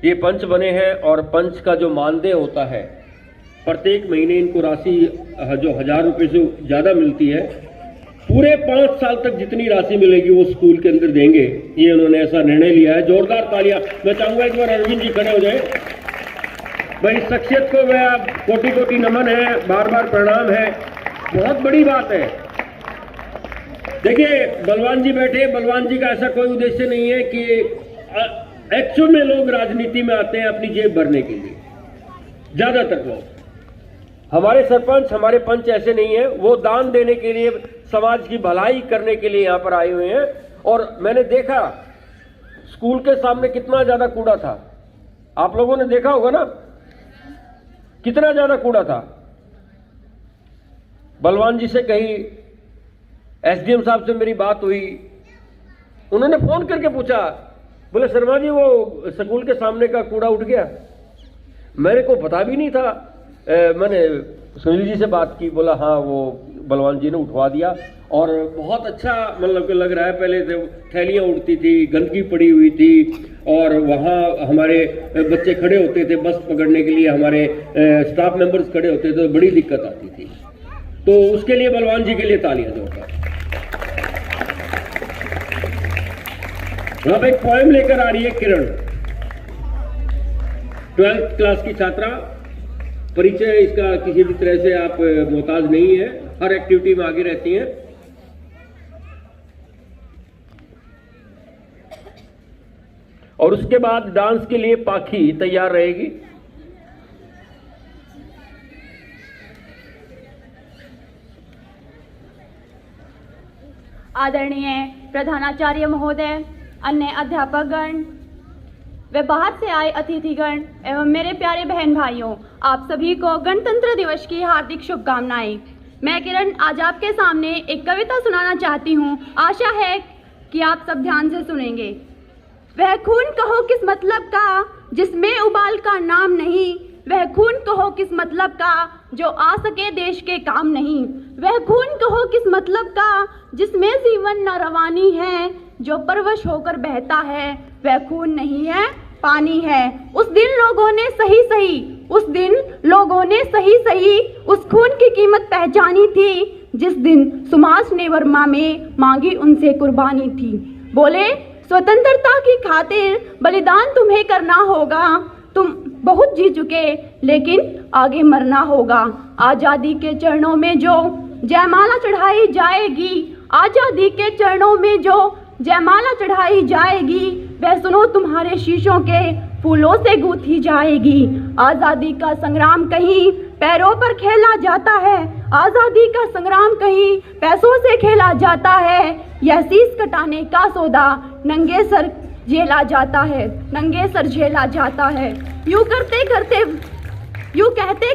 ये पंच बने हैं और पंच का जो मानदेय होता है, प्रत्येक महीने इनको राशि जो 1000 रुपये से ज़्यादा मिलती है, पूरे 5 साल तक जितनी राशि मिलेगी वो स्कूल के अंदर देंगे। ये उन्होंने ऐसा निर्णय लिया है। जोरदार तालियां। मैं चाहूंगा एक बार अरविंद जी खड़े हो जाए। भाई इस शख्सियत को मैं कोटि कोटि नमन है, बार बार प्रणाम है, बहुत बड़ी बात है। देखिए बलवान जी बैठे, बलवान जी का ऐसा कोई उद्देश्य नहीं है कि एक्चुअल में लोग राजनीति में आते हैं अपनी जेब भरने के लिए, ज्यादातर लोग। हमारे सरपंच, हमारे पंच ऐसे नहीं है, वो दान देने के लिए, समाज की भलाई करने के लिए यहाँ पर आए हुए हैं। और मैंने देखा स्कूल के सामने कितना ज्यादा कूड़ा था, आप लोगों ने देखा होगा ना, कितना ज्यादा कूड़ा था। बलवान जी से कही, एसडीएम साहब से मेरी बात हुई, उन्होंने फोन करके पूछा, बोले शर्मा जी वो स्कूल के सामने का कूड़ा उठ गया। मेरे को पता भी नहीं था। मैंने सुनील जी से बात की, बोला हाँ वो बलवान जी ने उठवा दिया और बहुत अच्छा मतलब लग रहा है। पहले तो थैलियाँ उड़ती थी, गंदगी पड़ी हुई थी और वहाँ हमारे बच्चे खड़े होते थे बस पकड़ने के लिए, हमारे स्टाफ मेंबर्स खड़े होते थे, तो बड़ी दिक्कत आती थी। तो उसके लिए बलवान जी के लिए तालियां जोरदार। अब एक पोएम लेकर आ रही है किरण, 12th क्लास की छात्रा। परिचय इसका किसी भी तरह से आप मोहताज नहीं है, हर एक्टिविटी में आगे रहती हैं। और उसके बाद डांस के लिए पाखी तैयार रहेगी। आदरणीय प्रधानाचार्य महोदय, अन्य अध्यापकगण व बाहर से आए अतिथिगण एवं मेरे प्यारे बहन भाइयों, आप सभी को गणतंत्र दिवस की हार्दिक शुभकामनाएं। मैं किरण आज आपके सामने एक कविता सुनाना चाहती हूँ। आशा है कि आप सब ध्यान से सुनेंगे। वह खून कहो किस मतलब का जिसमें उबाल का नाम नहीं, वह खून कहो किस मतलब का जो आ सके देश के काम नहीं, वह खून कहो किस मतलब का जिसमें जीवन न रवानी है, जो परवश होकर बहता है वह खून नहीं है पानी है। उस दिन लोगों ने सही सही उस खून की कीमत पहचानी थी, जिस दिन सुभाष ने वर्मा में मांगी उनसे कुर्बानी थी। बोले स्वतंत्रता की खातिर बलिदान तुम्हें करना होगा, तुम बहुत जी चुके लेकिन आगे मरना होगा। आजादी के चरणों में जो जयमाला चढ़ाई जाएगी, आजादी के चरणों में जो जयमाला चढ़ाई जाएगी, वह सुनो तुम्हारे शीशों के फूलों से गूंथी जाएगी। आजादी का संग्राम कहीं पैरों पर खेला जाता है, आजादी का संग्राम कहीं पैसों से खेला जाता है। यह शीश कटाने का सौदा नंगे सर झेला जाता है, नंगे सर झेला जाता है। यूं कहते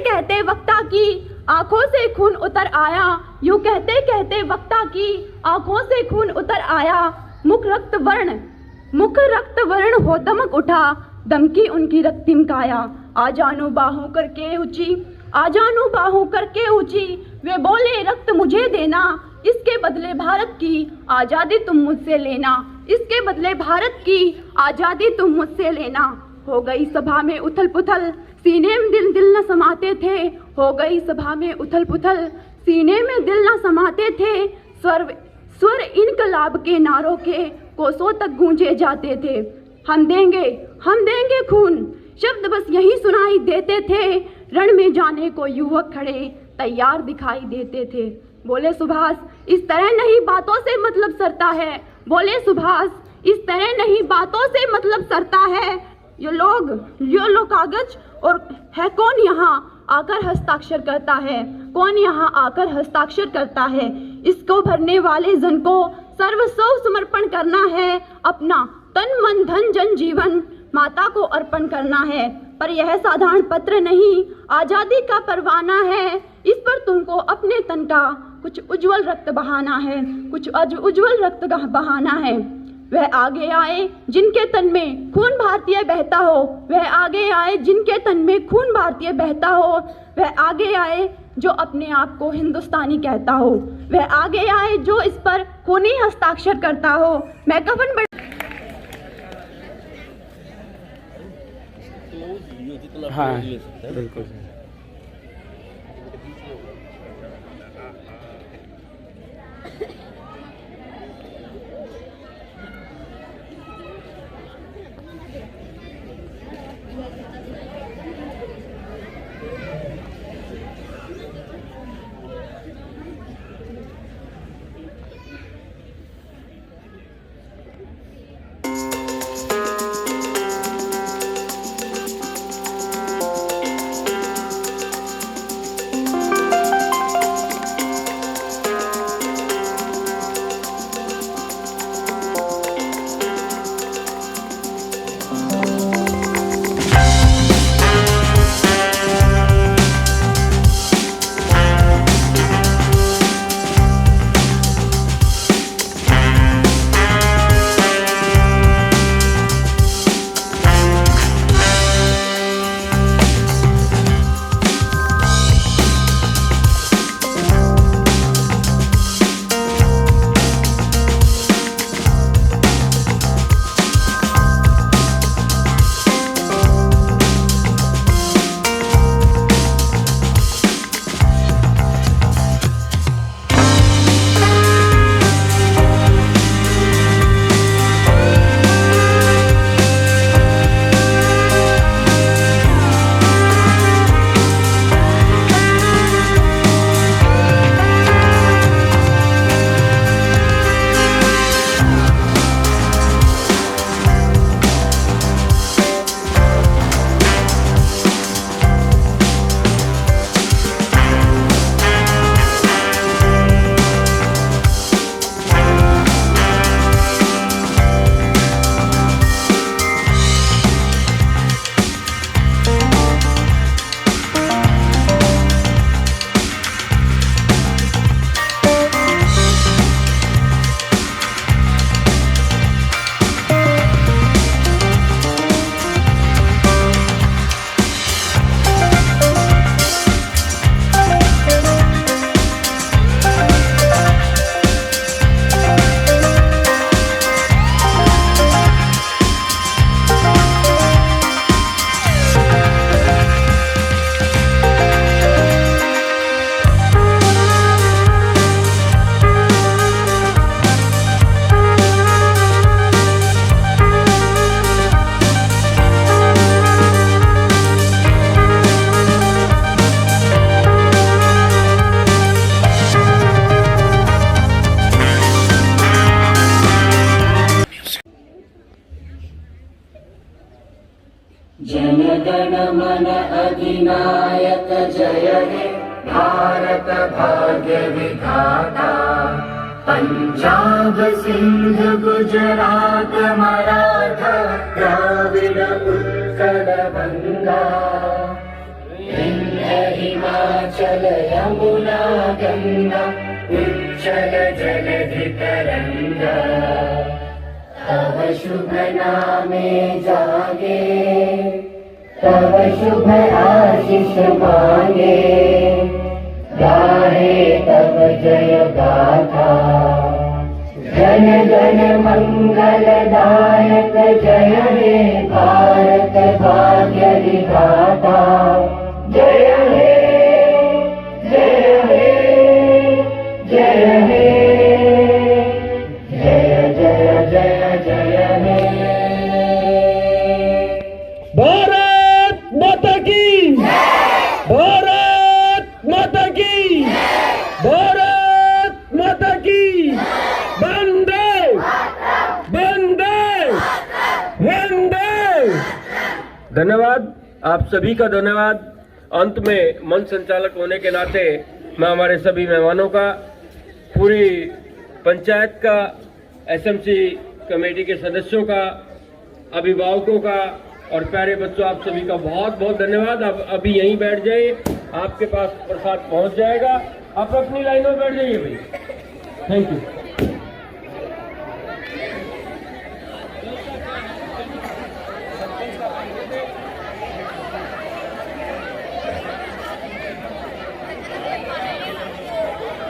कहते वक्ता की आंखों से खून उतर आया, यूं कहते कहते वक्ता की आंखों से खून उतर आया। मुख रक्त वर्ण हो दमक उठा, दमकी उनकी रक्तिम काया। आ जानू बाहों करके ऊंची, वे बोले रक्त मुझे देना, इसके बदले भारत की आजादी तुम मुझसे लेना, इसके बदले भारत की आजादी तुम मुझसे लेना। हो गई सभा में उथल पुथल, सीने में दिल न समाते थे, हो गई सभा में उथल पुथल, सीने में दिल न समाते थे। स्वर इनकलाब के नारों के कोसों तक गूंजे जाते थे। हम देंगे खून, शब्द बस यही सुनाई देते थे। रण में जाने को युवक खड़े तैयार दिखाई देते थे। बोले सुभाष इस तरह नहीं बातों से मतलब सरता है, बोले सुभाष इस तरह नहीं बातों से मतलब सरता है। ये लो कागज, और है कौन यहाँ आकर हस्ताक्षर करता है, कौन यहाँ आकर हस्ताक्षर करता है। इसको भरने वाले जन को सर्वस्व समर्पण करना है, अपना तन मन धन जन जीवन माता को अर्पण करना है। पर यह साधारण पत्र नहीं, आजादी का परवाना है। इस पर तुमको अपने तन का कुछ उज्जवल रक्त बहाना है, कुछ उज्जवल रक्त बहाना है। वह आगे आए जिनके तन में खून भारतीय बहता हो, वह आगे आए जिनके तन में खून भारतीय बहता हो, वह आगे आए जो अपने आप को हिंदुस्तानी कहता हो, वह आगे आए जो इस पर खूनी हस्ताक्षर करता हो। मैं कफन हाँ बिल्कुल। जनगण मन अधिनायक जय हे भारत भाग्य विधाता। पंजाब सिंध गुजरात मराठा द्राविड उत्कल बंगा। विंध्य हिमाचल यमुना गंगा उच्चल जलधि तरंगा। तव शुभ नामे जागे तव शुभ आशीष मांगे। गाहे तव जय गाथा जन गण मंगल दायक जय हे भारत भाग्य विधाता। जय हे जय हे जय हे जय जय जय जय हे। भारत माता की, भारत माता की, भारत माता की। वंदे वंदे वंदे धन्यवाद, आप सभी का धन्यवाद। अंत में मंच संचालक होने के नाते मैं हमारे सभी मेहमानों का, पूरी पंचायत का, एसएमसी कमेटी के सदस्यों का, अभिभावकों का और प्यारे बच्चों, आप सभी का बहुत बहुत धन्यवाद। आप अभी यहीं बैठ जाइए, आपके पास प्रसाद पहुंच जाएगा। आप अपनी लाइन में बैठ जाइए भाई। Thank you.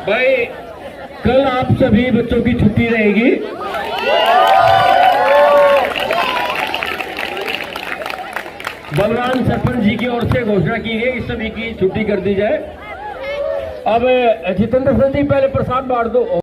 भाई कल आप सभी बच्चों की छुट्टी रहेगी। बलवान सरपंच जी की ओर से घोषणा की गई कि सभी की छुट्टी कर दी जाए। अब जितेंद्र सिंह जी पहले प्रसाद बांट दो।